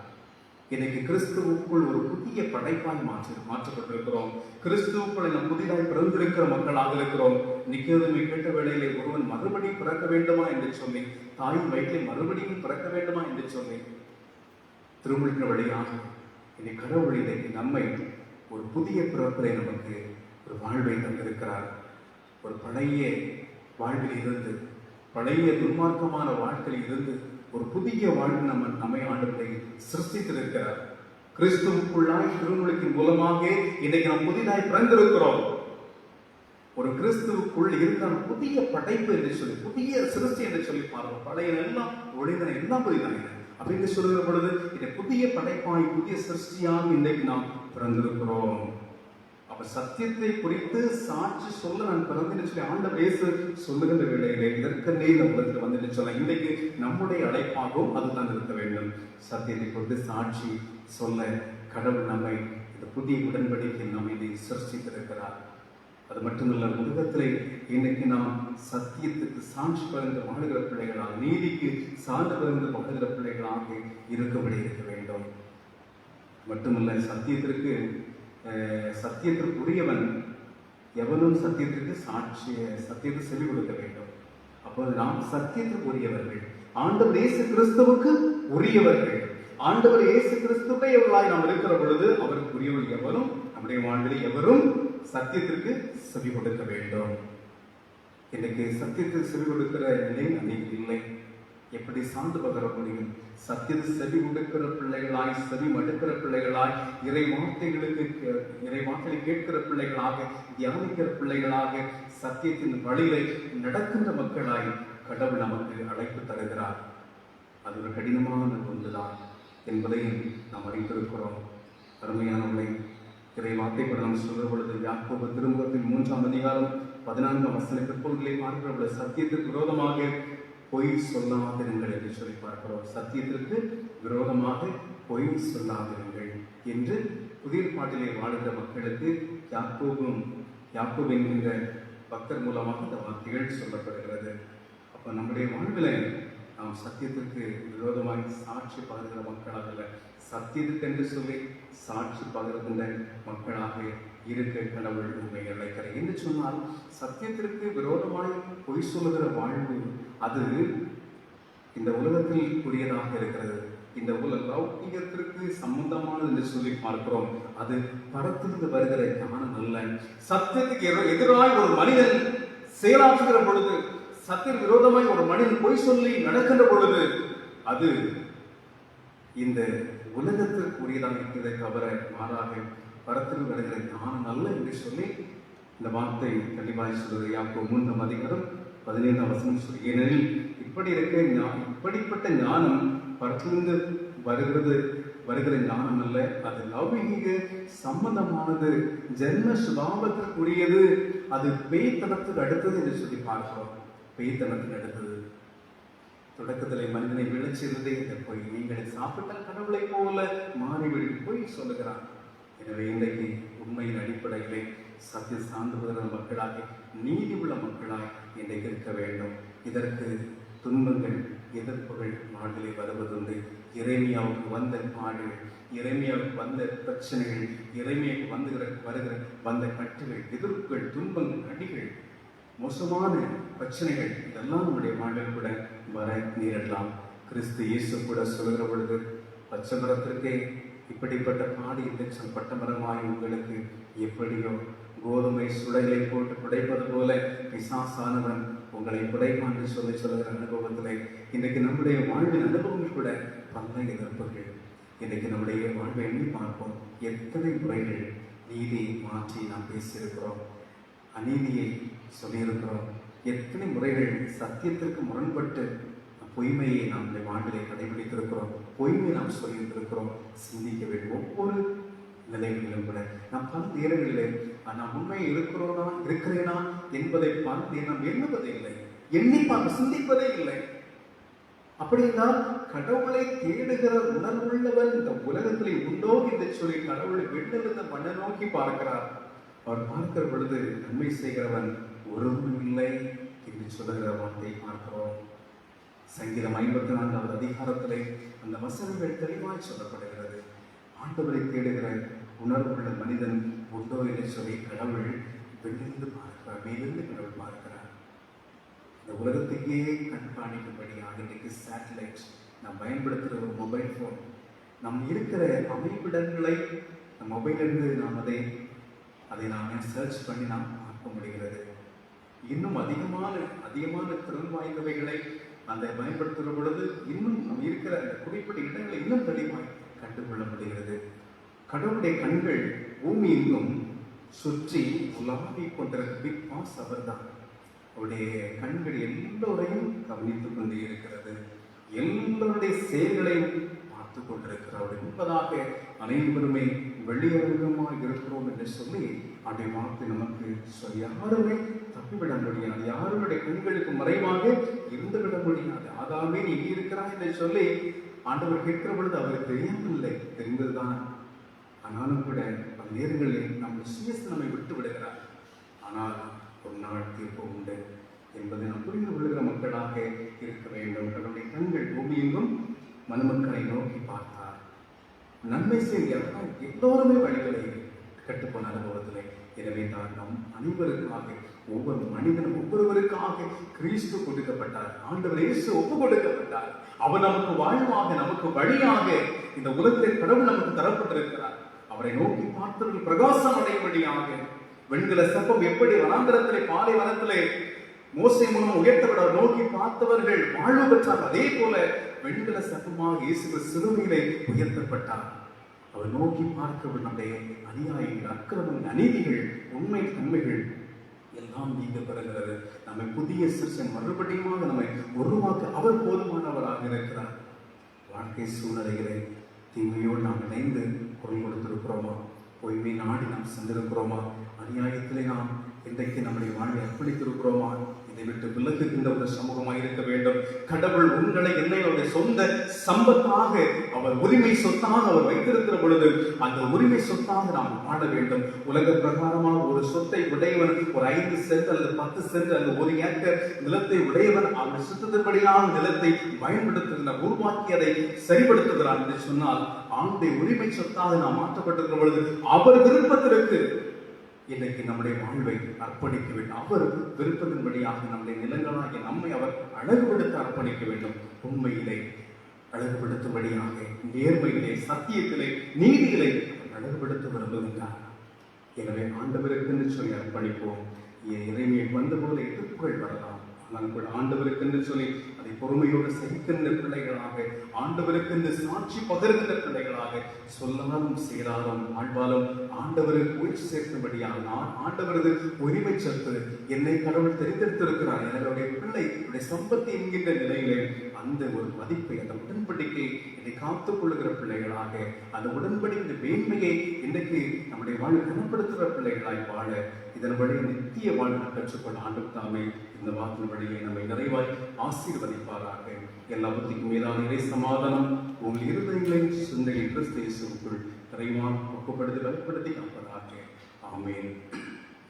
S1: இன்னைக்கு கிறிஸ்துவுக்குள் ஒரு புதிய படைப்பாய் மாற்றப்பட்டிருக்கிறோம். கிறிஸ்துவுக்குள் நாம் புதிதாய் பிறந்திருக்கிற மக்களாக இருக்கிறோம். நிக்கோதேமை கேட்ட வேளையிலே ஒருவன் மறுபடியும் பிறக்க வேண்டுமா என்று சொல்லி, தாயின் வயிற்றில் மறுபடியும் பிறக்க வேண்டுமா என்று சொல்லி திருமுழுக்கிற வழியாக இன்னைக்கு கடவுள் இன்றைக்கு நம்மை ஒரு புதிய பிறப்பிலே நமக்கு ஒரு வாழ்வை தந்திருக்கிறார். ஒரு பழைய வாழ்வில் இருந்து, பழைய துன்மார்க்கமான வாழ்க்கையில் இருந்து ஒரு புதிய வாழ்வு நம்மை ஆண்டவரை சிருஷ்டித்திருக்கிறார். கிறிஸ்துவுக்குள்ளாய் திருமுழுக்கின் மூலமாக இன்றைக்கு நாம் புதிதாய் பிறந்திருக்கிறோம். ஒரு கிறிஸ்துவுக்குள் இருக்கிற புதிய படைப்பு என்று சொல்லி, புதிய சிருஷ்டி என்று சொல்லி பார்க்கிறோம். பழைய எல்லாம் ஒளிந்தன, எல்லாம் புதிதாயின அப்படின்னு சொல்லுகிற பொழுது இந்த புதிய படைப்பாய், புதிய சிருஷ்டியாக இன்றைக்கு நாம் பிறந்திருக்கிறோம். அப்ப சத்தியத்தை குறித்து சாட்சி சொல்ல நான் பிறந்தேன்னு சொல்லி ஆண்டவர் இயேசு சொல்லுகின்ற வேளையிலே இதற்கென்றே இந்த உலகத்தில் வந்து சொல்ல இன்றைக்கு நம்முடைய அழைப்பாகவும் அதுதான் இருக்க வேண்டும். சத்தியத்தை குறித்து சாட்சி சொல்ல கடவுள் நம்மை இந்த புதிய உடன்படிக்கை நாம் இதை சிருஷ்டித்திருக்கிறார். அது மட்டுமல்ல, உலகத்திலே இன்னைக்கு நாம் சத்தியத்துக்கு சாட்சி பகிர்ந்து வாழ்கிற பிள்ளைகளாக, நீதிக்கு சான்று பகிர்ந்து வாழ்கிற பிள்ளைகளாக இருக்கும்படி இருக்க வேண்டும். மட்டுமல்ல, சத்தியத்திற்குரியவன் எவனும் சத்தியத்திற்கு சத்தியத்தை செவி கொடுக்க வேண்டும். அப்போது நாம் சத்தியத்திற்கு உரியவர்கள், ஆண்டவர் இயேசு கிறிஸ்துவுக்கு உரியவர்கள். ஆண்டவர் இயேசு கிறிஸ்துவையவர்களாய் நாம் இருக்கிற பொழுது அவருக்கு உரியவர்கள் எவரும், நம்முடைய வாழ்வில் எவரும் சத்தியத்திற்கு செவி கொடுக்க வேண்டும். இன்னைக்கு சத்தியத்துக்கு செவி கொடுக்கிற நிலை அன்னைக்கு இல்லை. எப்படி சார்ந்து பகர முடியும்? சத்தியத்தை செவி கொடுக்கிற பிள்ளைகளாய், செவி மடுக்கிற பிள்ளைகளாய், இறை வார்த்தைகளை கேட்கிற பிள்ளைகளாக, தியானிக்கிற பிள்ளைகளாக, சத்தியத்தின் வழியை நடக்கின்ற மக்களாய் கடவுள் நமக்கு அழைப்பு தருகிறார். அது ஒரு கடினமான ஒன்றுதான் என்பதையும் நாம் அறிந்திருக்கிறோம். அருமையானவர்களை, இறை வார்த்தை கூட நாம் சொல்கிற பொழுது யாக்கோபு திருமுகத்தில் 3ஆம் அதிகாரம் 14ஆம் வசன பிற்பகுதியிலே பார்க்கிற பொழுது சத்தியத்திற்கு விரோதமாக பொய் சொல்லாதிருங்கள் என்று சொல்லி பார்க்கிறோம். சத்தியத்திற்கு விரோதமாக பொய் சொல்லாதிருங்கள் என்று புதிய பாட்டிலே வாழ்கிற மக்களுக்கு யாக்கோபு என்கின்ற பக்தர் மூலமாக இந்த வார்த்தைகள் சொல்லப்படுகிறது. அப்போ நம்முடைய வாழ்வில் நாம் சத்தியத்திற்கு விரோதமாக சாட்சி பகிர்கிற மக்களாக அல்ல, சத்தியத்துக்கென்று சொல்லி சாட்சி பகிர்கின்ற மக்களாக இருக்க கடவுள் உண்மை அழைக்கிறார். என்று சொன்னால் சத்தியத்திற்கு விரோதமாய் பொய் சொல்லுகிற வாழ்வு அது இந்த உலகத்தில் கூடியதாக இருக்கிறது. இந்த லௌகிகத்திற்கு சம்பந்தமானது என்று சொல்லி பார்க்கிறோம். அது பரத்திலிருந்து வருகிற ஞானம் அல்ல. சத்தியத்துக்கு எதிராக ஒரு மனிதன் செயலாற்றுகிற பொழுது, சத்திய விரோதமாய் ஒரு மனிதன் பொய் சொல்லி நடக்கின்ற பொழுது அது இந்த உலகத்திற்குரியதாக இருக்கிறதை தவிர மாறாக பரத்தில் வருகிற ஞானம் அல்ல என்று சொல்லி இந்த வார்த்தை தெளிவாய் சொல்வது. யாக்கோபு 3ஆம் அதிகாரம் 15ஆம் வசனம் சொல்லி, ஏனெனில் இப்படிப்பட்ட ஞானம் பரத்திலிருந்து வருகிற ஞானம் அல்ல, அது லௌகிக சம்பந்தமானது, ஜென்ம சுபாவத்திற்குரியது, அது பேய்த்தனத்துக்கு அடுத்தது என்று சொல்லி பார்க்கிறோம். பேய்த்தனத்துக்கு அடுத்தது தொடக்கத்திலே மனிதனை விளைச்சிருந்தே இந்த பொய், நீங்கள் சாப்பிட்டால் கடவுளை போல மாறிவிடும் பொய் சொல்லுகிறான். எனவே இன்றைக்கு உண்மையின் அடிப்படையிலே சத்திய சார்ந்துகிற மக்களாக, நீதி உள்ள மக்களாய் இன்றைக்கு இருக்க வேண்டும். இதற்கு துன்பங்கள், எதிர்ப்புகள் நாட்டிலே வருவதுண்டு. எரேமியாவுக்கு வந்த பாடுகள், எரேமியாவுக்கு வந்த பிரச்சனைகள், எரேமியாவுக்கு வந்த கட்டுகள், எதிர்ப்புகள், துன்பங்கள், அடிகள், மோசமான பிரச்சனைகள் இதெல்லாம் நம்முடைய வாழ்வில் கூட வர நேரிடலாம். கிறிஸ்து இயேசு கூட சொல்கிற பொழுது, பச்சமரத்திற்கே இப்படிப்பட்ட பாடி இலட்சம் பட்டமரமாய் உங்களுக்கு எப்படியோ கோதுமை சுளைகளை போட்டு புடைப்பது போல பிசாசானவன் உங்களை புடைப்பான் என்று சொல்லுகிற அனுபவத்திலே இன்றைக்கு நம்முடைய வாழ்வின் அனுபவங்கள் கூட பல எதிர்ப்புகள். இன்றைக்கு நம்முடைய வாழ்வை எண்ணி பார்ப்போம். எத்தனை முறைகள் நீதியை மாற்றி நாம் பேசியிருக்கிறோம், அநீதியை சொல்லியிருக்கிறோம். எத்தனை முறைகள் சத்தியத்திற்கு முரண்பட்டு பொய்மையை நாம் இந்த வாழ்விலே கடைபிடித்திருக்கிறோம், பொய்மை நாம் சொல்லியிருந்திருக்கிறோம். சிந்திக்க வேண்டும். ஒவ்வொரு நிலைகளிலும் கூட நாம் பல நேரங்களிலே நாம் உண்மையை இருக்கிறேனா என்பதை பார்த்து நாம் எண்ணுவதே இல்லை, எண்ணிப்பாக சிந்திப்பதே இல்லை. அப்படின்னா கடவுளை தேடுகிற உணர்வுள்ளவன் இந்த உலகத்திலே உண்டோ என்று சொல்லி கடவுளை விண்ணிலிருந்து மண்ணை நோக்கி பார்க்கிறார். அவர் பார்க்கிற பொழுது நன்மை செய்கிறவன் ஒருவரும் இல்லை என்று சொல்லுகிற வார்த்தையை பார்க்கிறோம். சங்கீதம் 54வது அதிகாரத்திலே அந்த வசனங்கள் தெளிவாய் சொல்லப்படுகிறது. ஆண்டவரை தேடுகிற உணர்வுள்ள மனிதன் உண்டோ என்று சொல்லி கடவுள் விண்ணிலிருந்து பார்க்கிறார், மேலிருந்து கடவுள் பார்க்கிறார். இந்த உலகத்துக்கே கண்காணிக்கும்படியாக இன்றைக்கு சேட்டலைட் நாம் பயன்படுத்துகிற ஒரு மொபைல் ஃபோன், நம் இருக்கிற அமைப்பிடங்களை நம் மொபைலிருந்து நாம் அதை நாம் சர்ச் பண்ணி நாம் பார்க்க முடிகிறது. இன்னும் அதிகமான திறன் வாய்ந்தவைகளை அந்த பயன்படுத்துகிற பொழுது இன்னும் நம் இருக்கிற அந்த குறிப்பிட்ட இடங்களை இன்னும் தெளிவாய் கண்டுகொள்ள முடிகிறது. கடவுளுடைய கண்கள் பூமி எங்கும் சுற்றி உலாவி கொண்டிருக்க பிக் பாஸ் அவர்தான். அவருடைய கண்கள் எல்லோரையும் கவனித்துக் கொண்டே இருக்கிறது, எல்லோருடைய செயல்களையும் பார்த்து கொண்டிருக்கிறார் என்பதாக அனைவருமே வெளியரங்கமாக இருக்கிறோம் என்று சொல்லி அப்படி வார்த்தை நமக்கு யாருமே தப்பிவிட முடியாது, யாருடைய கண்களுக்கு மறைவாக இருந்துவிட முடியாது. ஆதாமே நீ இருக்கிறாய் என்று சொல்லி ஆண்டவர் கேட்கிற பொழுது அவருக்கு தெரியாமல்லை, தெரிந்ததுதான். ஆனாலும் கூட பல நேரங்களில் நம்மை விட்டு விடுகிறார். ஆனால் ஒரு நாள் தீர்ப்பு உண்டு என்பதை நாம் புரிந்து கொள்கிற மக்களாக இருக்க வேண்டும். கடவுளுடைய கண்கள் பூமி எங்கும் மனுமக்களை நோக்கி பார்த்தார். நன்மை செய்ய எல்லோருமே வழிகளை கட்டுப்போன அனுபவத்திலே. எனவே தான் நம் அனைவருக்காக ஒவ்வொரு மனிதனும் ஒவ்வொருவருக்காக கிறிஸ்து கொடுக்கப்பட்டார். ஆண்டவர் இயேசு ஒப்பு கொடுக்கப்பட்டார். அவர் நமக்கு வாழ்வாக, நமக்கு வழியாக இந்த உலகத்தில் கடவுள் நமக்கு தரப்பட்டிருக்கிறார். அவரை நோக்கி பார்த்தவர்கள் பிரகாசம் அடையும்படியாக வெண்கல சர்ப்பம் எப்படி வனாந்தரத்திலே பாலைவனத்திலே மோசே மூலம் உயர்த்தப்பட நோக்கி பார்த்தவர்கள் வாழ்வு பெற்றார், அதே போல வெண்கல சர்ப்பமாக இயேசு சிறுமையிலே உயர்த்தப்பட்டார். அவர் நோக்கி பார்க்கிறவர் நம்முடைய அநியாயங்கள், அக்கிரமங்கள், அநீதிகள், உண்மை தன்மைகள் எல்லாம் நீங்க பெறுகிறது. நம்மை புதிய சிறுசன் மறுபடியும் நம்மை உருவாக்க அவர் போதுமானவராக இருக்கிறார். வாழ்க்கை சூழ்நிலைகளை தீமையோடு நாம் இணைந்து குரல் கொடுத்திருக்கிறோமா? பொய்மை நாடி நாம் சென்றிருக்கிறோமா? அநியாயத்திலே நாம் இன்றைக்கு நம்முடைய வாழ்வை அர்ப்பணித்திருக்கிறோமா? இதை விட்டு விலகுகின்ற ஒரு சமூகமாக இருக்க வேண்டும். கடவுள் உங்களை என்னையோட சொந்த சம்பத்தாக அவர் உரிமை சொத்தாக அவர் வைத்திருக்கிற பொழுது அந்த உரிமை சொத்தாக நாம் வாழ வேண்டும். உலக பிரகாரமாக ஒரு சொத்தை உடையவன் ஒரு 5 சென்ட் அல்லது 10 சென்ட் அல்லது 1 ஏக்கர் நிலத்தை உடையவன் அவர் சுத்தத்தின்படியான நிலத்தை பயன்படுத்துகிற உருவாக்கி அதை சரிபடுத்துகிறான் என்று சொன்னால் ஆண்டுடைய உரிமை சொத்தாக நாம் மாற்றப்பட்டிருக்கிற பொழுது அவர் விருப்பத்திற்கு இன்னைக்கு நம்முடைய வாழ்வை அர்ப்பணிக்க வேண்டும். அவர் விருப்பத்தின்படியாக நம்முடைய நிலங்களாகிய நம்மை அவர் அழகுபடுத்த அர்ப்பணிக்க வேண்டும். உண்மையிலே அழகுபடுத்தும்படியாக, நேர்மையிலே, சத்தியத்திலே, நீதியிலே அழகுபடுத்த விரும்புகின்றார். எனவே ஆண்டவருக்கென்று சொல்லி அர்ப்பணிப்போம். இறைமையை வந்தபோது எதிர்ப்புகள் வரலாம், ஆனால் கூட ஆண்டவருக்கென்று சொல்லி அதை பொறுமையோடு சகிக்கின்ற பிள்ளைகளாக, ஆண்டவருக்கென்று சாட்சி பகர்கின்ற பிள்ளைகளாக சொல்லாலும் செயலாலும் ஆழ்வாலும் ஆண்டவருக்கு உயிர் சேர்க்கும்படியாக ஆண்டவரது உரிமை சத்து என்னை கடவுள் தெரிந்தெடுத்திருக்கிறார். என்னுடைய பிள்ளை சம்பத்தி என்கின்ற நிலையிலே அந்த ஒரு மதிப்பை, அந்த உடன்படிக்கை இதை காத்துக் கொள்ளுகிற பிள்ளைகளாக, அந்த உடன்படிக்கை மேன்மையை இன்றைக்கு நம்முடைய வாழ்வை கனப்படுத்துகிற பிள்ளைகளாய் வாழ இதன் வழி நித்திய வாழ்வை கற்றுக்கொள்ள ஆண்டவர் தாமே இந்த வாக்கின் வழியை நம்மை நிறைவாய் ஆசீர்வதிப்பாராக. எல்லா புத்திக்கும் மேலான இறை சமாதானம் உங்கள் இருதயங்களை சிந்தையை கிறிஸ்து இயேசுவுக்குள் நிறைவான் ஒப்புப்படுத்தி வலுப்படுத்தி காப்பதாக. ஆமென்.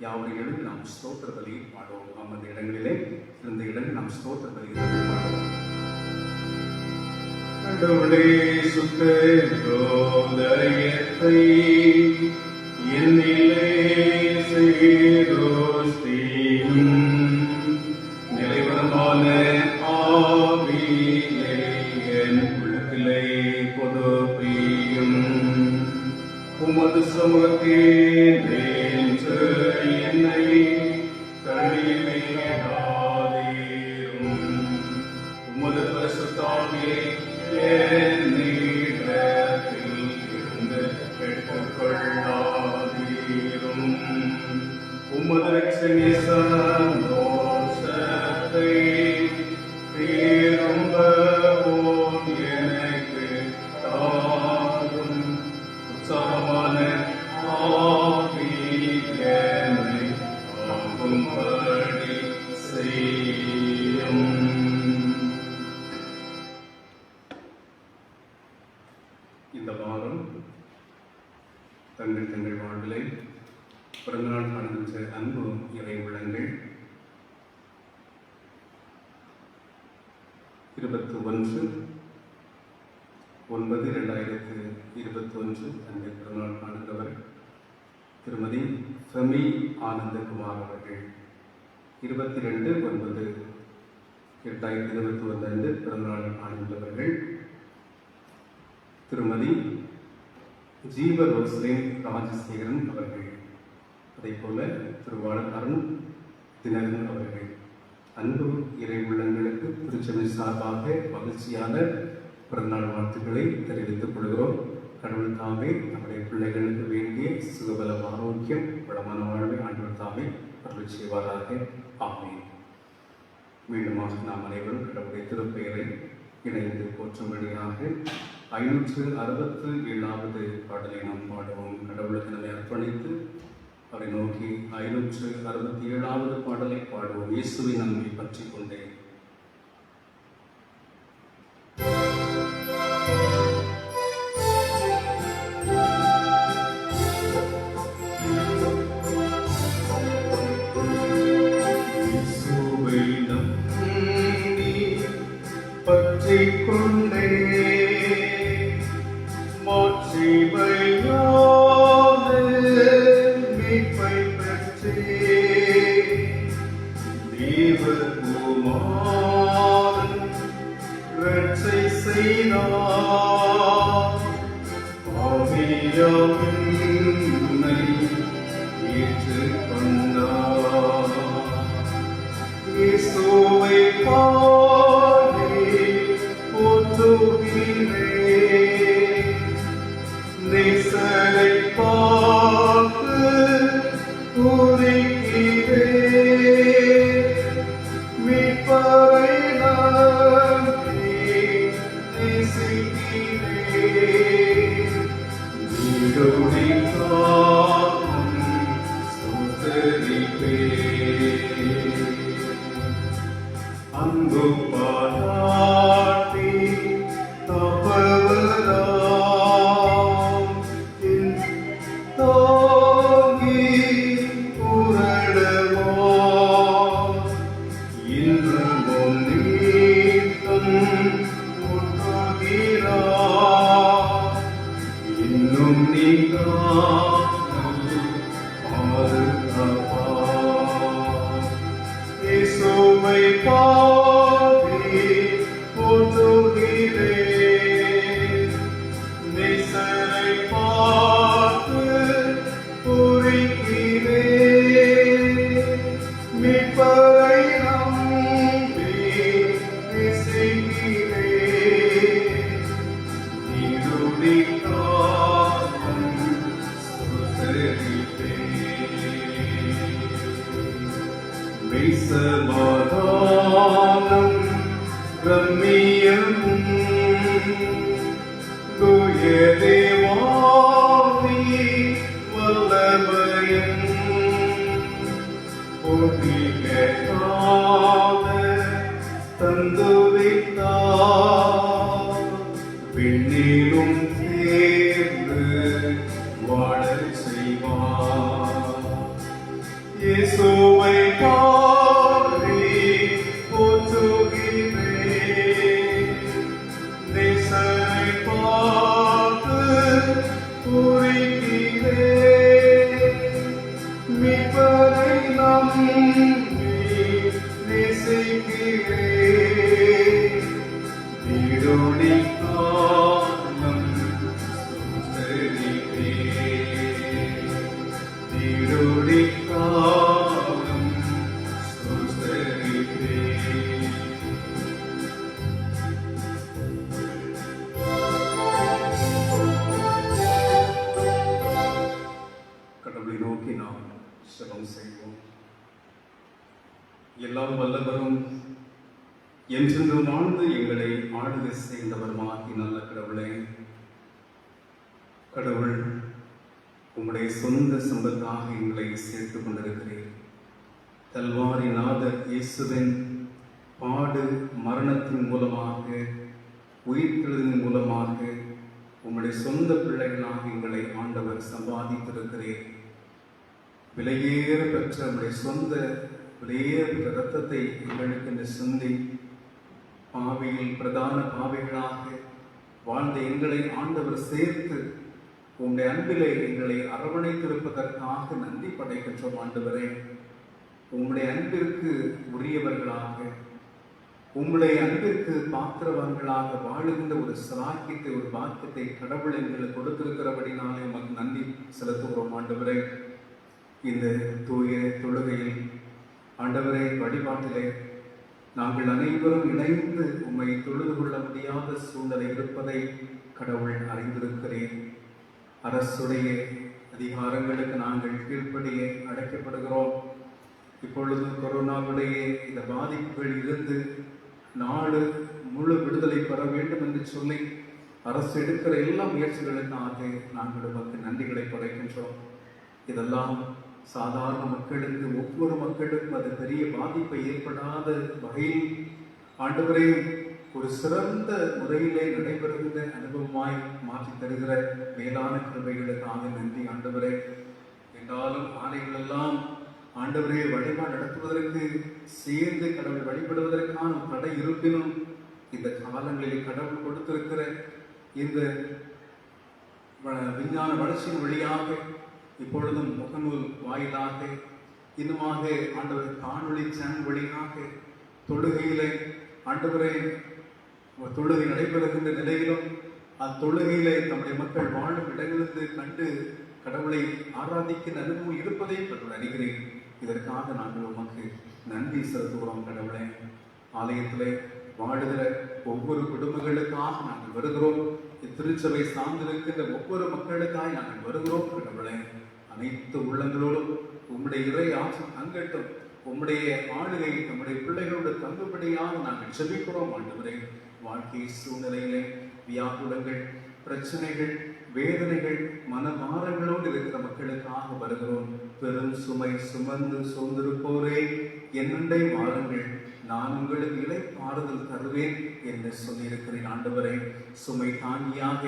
S1: யாவரை எழுந்து நாம் ஸ்தோத்திர பலியை பாடுவோம். நாம் அந்த இடங்களிலே இருந்த இடங்கள் நாம் ஸ்தோத்திர பலியை பாடுவோம். கடவுளே சுத்த தரியத்தை என்னிலே நிலைவரமான ஆவியை என் உள்ளத்திலே பொதுப்பியும் உமது சமூகத்தில் என்னை தள்ளிவிடாதீரும். உமது பரிசுத்தாவியை என்னிடத்தில் இருந்து எடுத்துக்கொள்ளாதீரும். உமது ரட்சணிய சந்தோஷத்தை திரும்பவும் எனக்கு தாரும். உற்சாகமான ஆவி என்னை ஆகும்படி செய்யும். 21/9/2021 அன்றைய பிறந்தநாள் காணுகிறவர் திருமதி ஃபெமி ஆனந்தகுமார் அவர்கள். 22/9/2021 அன்று பிறந்தநாள் காணுகிறவர்கள் திருமதி ஜீவ ரோஸ்லின் ராஜசேகரன் அவர்கள். அதே போல திருவாளர் அருண் தினகரன் அவர்கள். அன்பு இறை உள்ளங்களுக்கு திருச்சபை சார்பாக மகிழ்ச்சியான பிறந்தநாள் வாழ்த்துக்களை தெரிவித்துக் கொள்கிறோம். கடவுள் தாமே நம்முடைய பிள்ளைகளுக்கு வேண்டிய சுகபலம், ஆரோக்கியம், வளமான வாழ்வை ஆண்டவர் தாமே அருள் செய்வாராக. ஆமென். மீண்டுமாக நாம் அனைவரும் கடவுளுடைய திருப்பெயரை இணைந்து போற்றும்படியாக 567வது பாடலை நாம் பாடுவோம். கடவுளுக்கு நம்மை அர்ப்பணித்து அவரை நோக்கி 567வது பாடலை பாடுவோம். இயேசுவின் அன்பை பற்றி கொண்டே. எல்லாம் வல்லவரும் என்றென்றும் வாழ்ந்து எங்களை ஆளுகை செய்தவருமாகி நல்ல கடவுளே, கடவுள் உம்முடைய சொந்த சம்பத்தாக எங்களை சேர்த்துக் கொண்டிருக்கிறேன். கல்வாரி நாதர் இயேசுவின் பாடு மரணத்தின் மூலமாக, உயிர்த்தெழுதலின் மூலமாக உம்முடைய சொந்த பிள்ளைகளாக எங்களை ஆண்டவர் சம்பாதித்திருக்கிறேன். விலையேற பெற்ற உம்முடைய சொந்த விலையேற இரத்தத்தை எங்களுக்கு சிந்தி பாவியில் பிரதான பாவிகளாக வாழ்ந்த எங்களை ஆண்டவர் சேர்த்து உம்முடைய அன்பிலே எங்களை அரவணைத்திருப்பதற்காக நன்றி படைக்கின்றோம். ஆண்டவரே, உம்முடைய அன்பிற்கு உரியவர்களாக, உம்முடைய அன்பிற்கு பாத்திரவர்களாக வாழுகின்ற ஒரு சிலாக்கியத்தை, ஒரு பாக்கியத்தை கடவுள் எங்களுக்கு கொடுத்திருக்கிறபடினாலே உமக்கு நன்றி செலுத்துகிறோம். ஆண்டவரே, இந்த தூய தொழுகையில் ஆண்டவரே வழிபாட்டிலே நாங்கள் அனைவரும் இணைந்து உம்மை தொழுது கொள்ள முடியாத சூழ்நிலை இருப்பதை கடவுள் அறிந்திருக்கிறேன். அரசுடைய அதிகாரங்களுக்கு நாங்கள் கீழ்ப்படிய அழைக்கப்படுகிறோம். இப்பொழுது கொரோனாவுடைய இந்த பாதிப்புகள் இருந்து நாடு முழு விடுதலை பெற வேண்டும் என்று சொல்லி அரசு எடுக்கிற எல்லா முயற்சிகளுக்காக நாங்கள் உமக்கு நன்றிகளை படைக்கின்றோம். இதெல்லாம் சாதாரண மக்களுக்கு, ஒவ்வொரு மக்களுக்கும் அது பெரிய பாதிப்பை ஏற்படாத வகையில் ஆண்டவரே ஒரு சிறந்த முறையிலே நடைபெறுகின்ற அனுபவமாய் மாற்றி தருகிற மேலான கிருபைகளுக்காக நன்றி ஆண்டவரே. என்றாலும் ஆணைகள் எல்லாம் ஆண்டவரே வழிபாடு நடத்துவதற்கு, சேர்ந்து கடவுள் வழிபடுவதற்கான தடை இருப்பினும் இந்த காலங்களில் கடவுள் கொடுத்திருக்கிற இந்த விஞ்ஞான வளர்ச்சியின் வழியாக இப்பொழுதும் முகநூல் வாயிலாக, இன்னுமாக ஆண்டவர் காணொளி சேனல் வழியாக தொழுகையிலே ஆண்டவரை தொழுகை நடைபெறுகின்ற நிலையிலும் அத்தொழுகையிலே நம்முடைய மக்கள் வாழும் இடங்களிலிருந்து கண்டு கடவுளை ஆராதிக்கின்ற அனுபவம் இருப்பதை கடவுள் அறிகிறேன். இதற்காக நாங்கள் உமக்கு நன்றி செலுத்துகிறோம். கடவுளை, ஆலயத்திலே வாழுகிற ஒவ்வொரு குடும்பங்களுக்காக நாங்கள் வருகிறோம். இத்திருச்சபை சார்ந்திருக்கின்ற ஒவ்வொரு மக்களுக்காக நாங்கள் வருகிறோம். கடவுளை, அனைத்து உள்ளங்களோடும் உம்முடைய இறை ஆட்சி தங்கட்டும், உம்முடைய ஆளுகை நம்முடைய பிள்ளைகளோடு தங்குபடியாக நாங்கள் செபிக்கிறோம். ஆண்டவரே, வாழ்க்கை சூழ்நிலையிலே வியாகுலங்கள், பிரச்சனைகள், வேதனைகள், மனபாரங்களோடு இருக்கிற மக்களுக்காக வருகிறோம். பெரும் சுமை சுமந்து சோர்ந்திருப்போரே, என்னண்டை வாருங்கள், நான் உங்களுக்கு இளைப்பாறுதல் தருவேன் என்று சொல்லியிருக்கிறேன். ஆண்டவரே, சுமை தாங்கியாக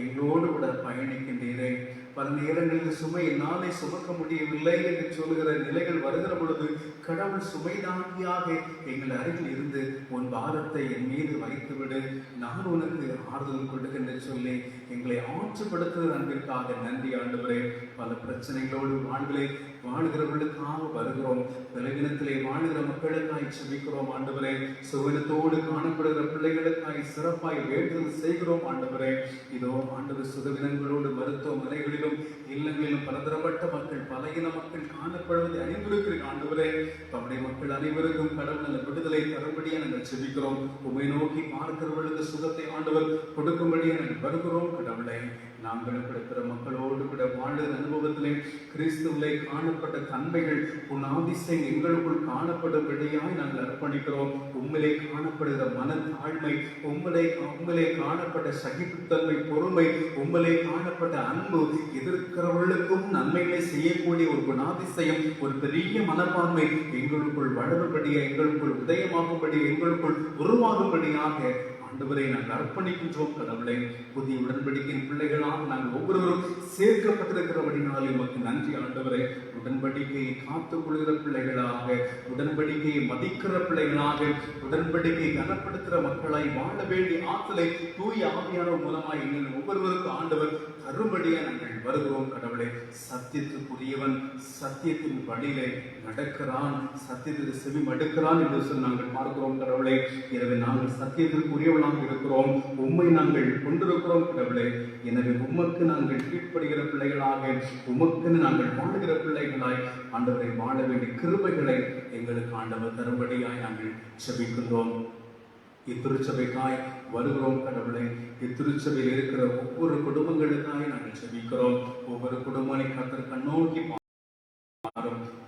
S1: எங்களோடு கூட பயணிக்கின்றீரே. பல நேரங்களில் சுமை என்னாலே சுமக்க முடியவில்லை என்று சொல்லுகிற நிலைகள் வருகிற பொழுது கடவுள் சுமை தாங்கியாக எங்கள் அருகில் இருந்து உன் பாரத்தை என் மீது வைத்துவிடு, நான் உனக்கு ஆறுதல் கொடுக்கின்ற சொல்லி எங்களை ஆற்றுப்படுத்துகிற அன்பிற்காக நன்றி ஆண்டவரே. பல பிரச்சனைகளோடு வாழ்விலே வாழ்கிறவர்களுக்காக வருகிறோம். விலகினத்திலே வாழ்கிற மக்களுக்காய் செபிக்கிறோம். ஆண்டவரே, சுகனத்தோடு காணப்படுகிற பிள்ளைகளுக்காய் சிறப்பாய் வேண்டுதல் செய்கிறோம். ஆண்டவரே, இதோ ஆண்டவர் சுகவினங்களோடு மருத்துவமனைகளிலும் இல்லங்களிலும் பலதரப்பட்ட மக்கள், பலகின மக்கள் காணப்படுவதை அறிந்திருக்கிறேன். ஆண்டவரே, தம்முடைய மக்கள் அனைவருக்கும் கடவுள் அந்த விடுதலை தரும்படியா நாங்கள் செபிக்கிறோம். உம்மை நோக்கி பார்க்கிறவர்களுக்கு சுகத்தை ஆண்டவர் கொடுக்கும்படியா நாங்கள் வருகிறோம். கடவுளை, நாங்கள் பிற மக்களோடு கூட வாழ்கிற அனுபவத்திலே கிறிஸ்துவிலே காணப்பட்ட தன்மைகள், உன் ஆதிசயம் எங்களுக்குள் காணப்படும்படியாய் நாங்கள் அர்ப்பணிக்கிறோம். உம்மிலே காணப்படுகிற மன தாழ்மை, உம்மிலே காணப்பட்ட சகிப்புத்தன்மை, பொறுமை, உம்மிலே காணப்பட்ட அன்பு, எதிர்க்கிறவர்களுக்கும் நன்மைகளை செய்யக்கூடிய ஒரு குணாதிசயம், ஒரு பெரிய மனப்பான்மை எங்களுக்குள் வளரும்படியா, எங்களுக்குள் உதயமாகும்படி, எங்களுக்குள் உருவாகும்படியாக ஆண்டவரை நாங்கள் அர்ப்பணிக்கின்றோம். கடவுளை, புதிய உடன்படிக்கையின் பிள்ளைகளாக நாங்கள் ஒவ்வொருவரும் சேர்க்கப்பட்டிருக்கிறபடினாலே உமக்கு நன்றி ஆண்டவரை. உடன்படிக்கையை காத்துக் கொள்கிற பிள்ளைகளாக, உடன்படிக்கையை மதிக்கிற பிள்ளைகளாக, உடன்படிக்கையை கனப்படுத்துகிற மக்களாய் வாழ வேண்டிய ஆற்றலை தூய ஆவியானவர் மூலமாய் எங்கள் ஒவ்வொருவருக்கும் ஆண்டவர் தரும்படியா நாங்கள் வருகிறோம். கடவுளை, சத்தியத்துக்குரியவன் சத்தியத்தின் வழியிலே நடக்கிறான், சத்தியத்துக்கு செவி மடுக்கிறான் என்று சொல்லி நாங்கள் பார்க்கிறோம். கடவுளை, எனவே நாங்கள் சத்தியத்திற்கு உரியவர்களாக இருக்கிறோம், உம்மை நாங்கள் கொண்டிருக்கிறோம். கடவுளை, எனவே உமக்கு நாங்கள் கீழ்ப்படுகிற பிள்ளைகளாக, உமக்குன்னு நாங்கள் வாழுகிற பிள்ளைகளாய் ஆண்டவரை வாழ வேண்டிய கிருபைகளை எங்களுக்கு ஆண்டவர் தரும்படியாய் நாங்கள் செபிக்கின்றோம். இத்திருச்சபைக்காய் வருகிறோம். கடவுளை, இத்திருச்சபையில் இருக்கிற ஒவ்வொரு குடும்பங்களுக்காய் நாங்கள் செபிக்கிறோம். ஒவ்வொரு குடும்பங்களை கர்த்தர் கண்ணோக்கி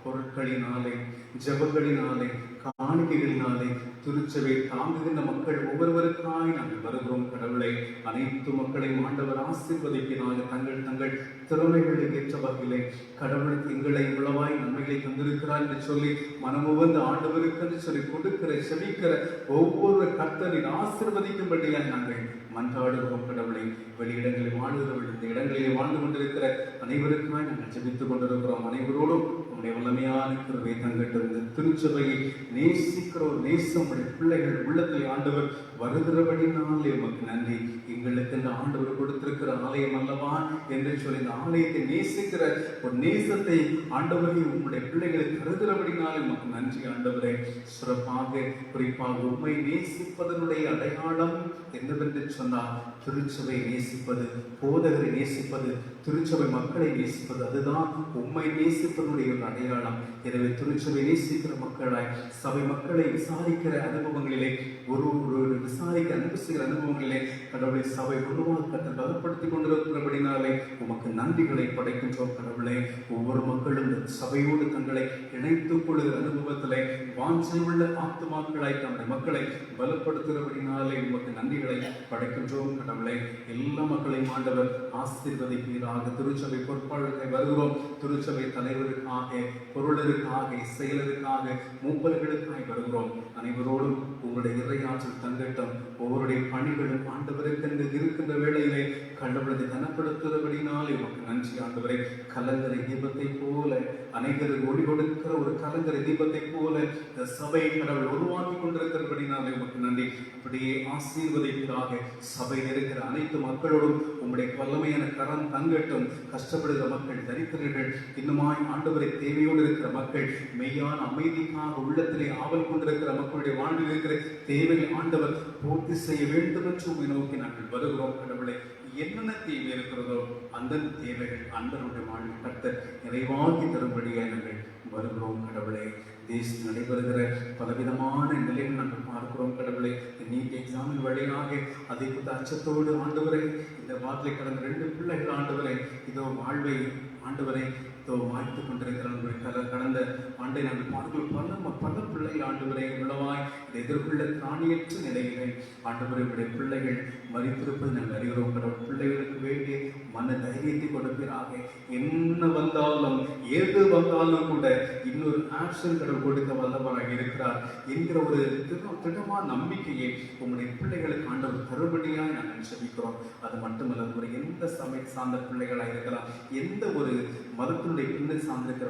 S1: பொருட்களினாலே, ஜபங்களினாலே, காணிக்கைகளினாலே திருச்சபை தாங்குகின்ற மக்கள் ஒவ்வொருவருக்காய் நாங்கள் வருகிறோம். கடவுளை, அனைத்து மக்களையும் ஆண்டவர் ஆசீர்வதிக்கிறாங்க. தங்கள் திறமைகளுக்கு ஏற்ற வகையிலே கடவுளுக்கு எங்களை உளவாய் நன்மைகளை தந்திருக்கிறார் என்று சொல்லி மனமுவந்து ஆண்டவருக்கு என்று சொல்லி கொடுக்கிற செபிக்கிற ஒவ்வொரு கர்த்தரின் ஆசீர்வதிக்கும்படியாக நாங்கள் மன்றாடுகிறோம் கடவுளை. வெளியிடங்களில் வாழ்கிறவர்கள், இந்த இடங்களில் வாழ்ந்து கொண்டிருக்கிற அனைவருக்குமாய் நாங்கள் ஜெபித்துக் கொண்டிருக்கிறோம். அனைவரோடும் உங்களுடைய வல்லமையான கிருபை தங்கட்டும். இந்த திருச்சபையை நேசிக்கிற ஒரு நேசம் உடைய பிள்ளைகள் உள்ளத்தில் ஆண்டவர் வருகிறபடினாலே உமக்கு நன்றி. எங்களுக்கு இந்த ஆண்டவர் கொடுத்திருக்கிற ஆலயம் அல்லவா என்று சொல்லி இந்த ஆலயத்தை நேசிக்கிற ஒரு நேசத்தை ஆண்டவரை உங்களுடைய பிள்ளைகளுக்கு கருதுகிறபடினாலே உமக்கு நன்றி ஆண்டவரே. சிறப்பாக குறிப்பாக உண்மை நேசிப்பதனுடைய அடையாளம் என்னவென்று சொன்னால் திருச்சபை நேசிப்பது, போதகரை நேசிப்பது, திருச்சபை மக்களை நேசிப்பது, அதுதான் உண்மை நேசிப்பதனுடைய ஒரு அடையாளம். எனவே திருச்சபை நேசிக்கிற மக்களாய் சபை மக்களை விசாரிக்கிற அனுபவங்களிலே ஒரு விசாரிக்க அன்பு செய்கிற அனுபவங்களிலே கடவுளை சபை உருவாக்கத்தை பலப்படுத்திக் கொண்டிருக்கிறபடினாலே உமக்கு நன்றிகளை படைக்கின்றோம் கடவுளை. ஒவ்வொரு மக்களும் சபையோடு தங்களை இணைத்துக் கொள்கிற அனுபவத்திலே வாஞ்சையுள்ள ஆத்துமாக்களாய் தம்முடைய மக்களை பலப்படுத்துகிறபடினாலே உமக்கு நன்றிகளை படைக்கின்றோம் கடவுளை. எல்லா மக்களையும் ஆண்டவர் ஆசீர்வதிப்பீராக. திருச்சபை பொறுப்பாளர்களை வருகிறோம். திருச்சபை தலைவருக்காக, பொருளருக்காக, செயலருக்காக, மூப்பர்களுக்காக வருகிறோம். அனைவரோடும் உங்களுடைய இறையாற்றல் தங்கட்டும். ஒவ்வொருடைய பணிகளும் ஆண்டவருக்கு இருக்கின்ற வேளையிலே கடவுளை கனப்படுத்துகிறபடினாலே உமக்கு நன்றி ஆண்டவரை. கலங்கரை தீபத்தை போல அனைவருக்கு ஒளி கொடுக்கிற ஒரு கலங்கரை தீபத்தை போல இந்த சபை கடவுள் உருவாக்கி கொண்டிருக்கிறபடினாலே உமக்கு நன்றி. அப்படியே ஆசீர்வதிப்பதாக சபையில் இருக்கிற அனைத்து மக்களோடும் உங்களுடைய வல்லமையான கரம் தங்கட்டும். கஷ்டப்படுகிற மக்கள், தரித்திரர்கள், இன்னுமாய் ஆண்டவரை தேவையோடு இருக்கிற மக்கள், மெய்யான அமைதிக்காக உள்ளத்திலே ஆவல் கொண்டிருக்கிற மக்களுடைய வாழ்வில் இருக்கிற தேவையை ஆண்டவர் பூர்த்தி செய்ய வேண்டும் என்று உண்மை நோக்கி நாங்கள் வருகிறோம் கடவுளை. என்னென்ன தேவை இருக்கிறதோ அந்த தேவைகள் ஆண்டவருடைய வாழ்வில் கர்த்தர் நிறைவாக்கி தரும்படியாக நாங்கள் வருகிறோம் கடவுளை. தேசத்தில் நடைபெறுகிற பலவிதமான நிலைகள் நாங்கள் பார்க்கிறோம் கடவுளை. நீட் எக்ஸாமின் வழியாக அதை குறித்த அச்சத்தோடு ஆண்டவரை இந்த வார்த்தை கடந்த 2 பிள்ளைகள் ஆண்டவரை இதோ வாழ்வை ஆண்டவரை வாய்த்து கொண்டிருக்கிற கடந்த ஆண்டை நாங்கள் பார்க்கிறோம். பல பிள்ளைகள் ஆண்டவரை உள்ளவாய் இதை எதிர்கொள்ள திராணியற்ற நிலையிலே ஆண்டவரை உடைய பிள்ளைகள் மறித்திருப்பதை நாங்கள் அறிகிறோம் கடவுள். பிள்ளைகளுக்கு வேண்டிய மன தைரியத்தை கொடுப்பீராக. என்ன வந்தாலும் ஏது வந்தாலும் கூட இன்னொரு ஆக்ஷன் கடவுள் கொடுக்க வல்லவராக இருக்கிறார் என்கிற ஒரு திடமான நம்பிக்கையை உங்களுடைய பிள்ளைகளுக்கு ஆண்டவர் தருபடியாக நாங்கள் செபிக்கிறோம். அது மட்டுமல்ல, ஒரு எந்த சமய சார்ந்த பிள்ளைகளாக இருக்கலாம், எந்த ஒரு மதத்தினுடைய பின்னணி சார்ந்திருக்கிற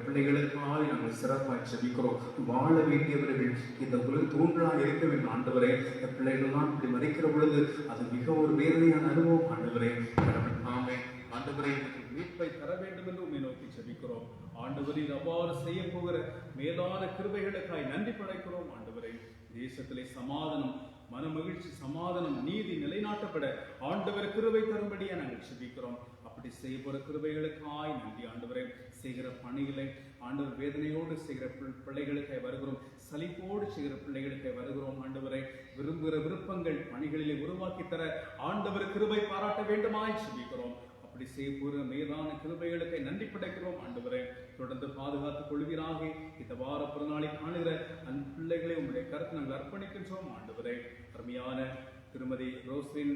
S1: பிள்ளைகளுக்காக நாங்கள் சிறப்பாக செபிக்கிறோம். வாழ வேண்டியவர்கள் இந்த உலக தூண்களாக இருக்க வேண்டும் ஆண்டவரே. இந்த பிள்ளைகள்லாம் இப்படி மறைக்கிற பொழுது அது மிக ஒரு வேதனையான அனுபவம் ஆண்டவரே. கடவுள் ஆமே ஆண்டவரை மீட்பை தர வேண்டும் என்று உண்மை நோக்கி செபிக்கிறோம். ஆண்டவரின் அவ்வாறு செய்ய போகிற மேலான கிருபைகளுக்காய் நன்றி படைக்கிறோம் ஆண்டவரை. தேசத்திலே சமாதானம், மன மகிழ்ச்சி, சமாதானம், நீதி நிலைநாட்டப்பட ஆண்டவர் கிருபை தரும்படியா நாங்கள் செபிக்கிறோம். அப்படி செய்ய போற கிருபைகளுக்காய் நன்றி ஆண்டவரை. செய்கிற பணிகளை ஆண்டவர் வேதனையோடு செய்கிற பிள்ளைகளுக்காய் வருகிறோம். சலிப்போடு செய்கிற பிள்ளைகளுக்காய் வருகிறோம் ஆண்டவரை. விரும்புகிற விருப்பங்கள் பணிகளிலே உருவாக்கி தர ஆண்டவர் கிருபை பாராட்ட வேண்டுமாய் செபிக்கிறோம். அப்படி செய்ய போகிற மேலான கிருபைகளுக்கு நன்றி படைக்கிறோம் ஆண்டவரை. தொடர்ந்து பாதுகாத்துக் கொள்வீராக. இந்த வார பிறநாளை காணுகிற அந்த பிள்ளைகளை உங்களுடைய கருத்து நாங்கள் அர்ப்பணிக்கின்றோம் ஆண்டவரை. அருமையான திருமதி ரோஸ்லின்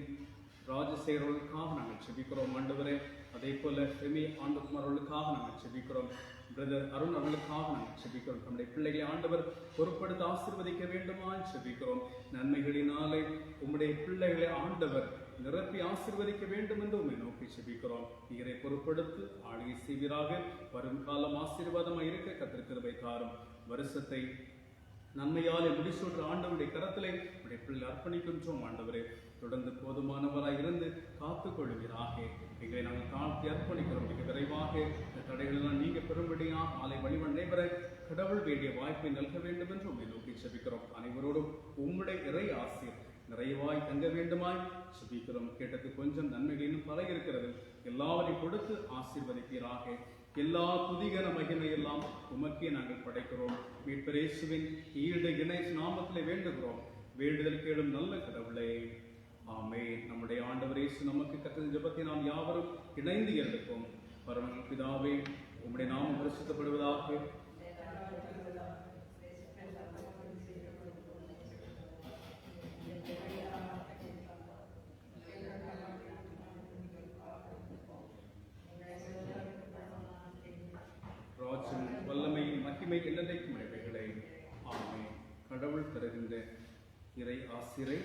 S1: ராஜசேகரர்களுக்காக நாங்கள் செபிக்கிறோம் ஆண்டவரே. அதே போல செமி ஆண்டகுமார் அவர்களுக்காக நாங்கள் செபிக்கிறோம். பிரதர் அருண் அவர்களுக்காக நாங்கள் செபிக்கிறோம். நம்முடைய பிள்ளைகளை ஆண்டவர் பொறுப்படுத்த ஆசீர்வதிக்க வேண்டுமா செபிக்கிறோம். நன்மைகளினாலே உம்முடைய பிள்ளைகளை ஆண்டவர் நிரப்பி ஆசீர்வதிக்க வேண்டும் என்று உண்மை நோக்கி செபிக்கிறோம். நீரை பொறுப்படுத்து ஆளுகை செய்வீராக. வரும் காலம் ஆசீர்வாதமாக இருக்க கர்த்தர் கிருபை தாரும். வருஷத்தை நன்மையாலே முடிசூற்ற ஆண்டவருடைய கரத்திலே உடைய பிள்ளை அர்ப்பணிக்கின்றோம் ஆண்டவரே. தொடர்ந்து போதுமானவராய் இருந்து காத்துக் கொள்வீராக. எங்களை நாங்கள் தாழ்த்தி அர்ப்பணிக்கிறோம். மிக விரைவாக இந்த தடைகளெல்லாம் நீங்க பெரும்படியாக ஆலை வழிவன் நடைபெற கடவுள் வேண்டிய வாய்ப்பை நல்க வேண்டும் என்று உண்மை நோக்கி செபிக்கிறோம். அனைவரோடும் உம்முடைய இறை ஆசீர் நிறைவாய் தங்க வேண்டுமாய் செபிக்கிறோம். கேட்டது கொஞ்சம் நன்மைகளிலும் பல இருக்கிறது. எல்லாவரையும் கொடுத்து ஆசீர்வதிப்பீராக. எல்லா துதிகர மகிமை எல்லாம் உமக்கே நாங்கள் படைக்கிறோம். மீட்பர் இயேசுவின் ஈடு இணை நாமத்திலே வேண்டுகிறோம். வேண்டுதல் கேளும் நல்ல கடவுளே, ஆமென். நம்முடைய ஆண்டவர் இயேசு நமக்கு கற்ற ஜெபத்தை நாம் யாவரும் இணைந்து எடுப்போம். பரம பிதாவே, உம்முடைய நாமம் பரிசுத்தப்படுவதாக. ராஜ்யம், வல்லமை, மகிமை என்னதைக்கும் இவைகளே. ஆமென். கடவுள் தருகின்ற இறை ஆசிரை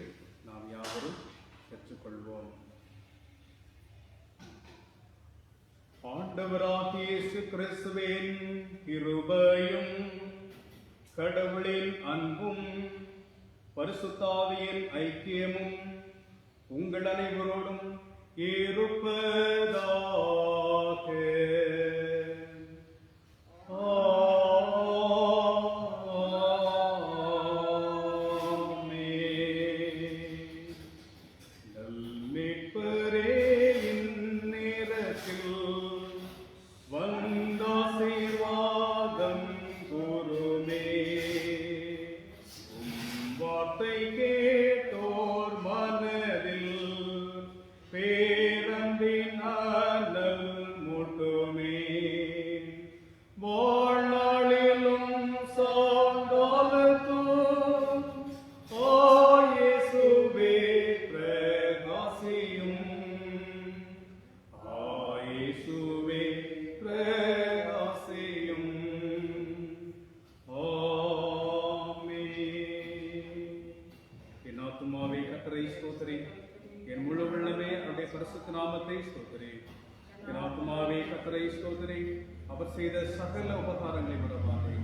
S1: நாம் யாவரும் பெற்றுக்கொள்வோம். ஆண்டவராகிய இயேசு கிறிஸ்துவின் கிருபையும் கடவுளின் அன்பும் பரிசுத்த ஆவியின் ஐக்கியமும் உங்கள் அனைவரோடும் இருப்பதாக. என் முழு உள்ளமே அவருடைய பரிசுத்த நாமத்தை ஸ்தோத்திரி. என் ஆத்துமாவே கர்த்தரை ஸ்தோத்திரி. அவர் செய்த சகல உபகாரங்களை மறவாதே.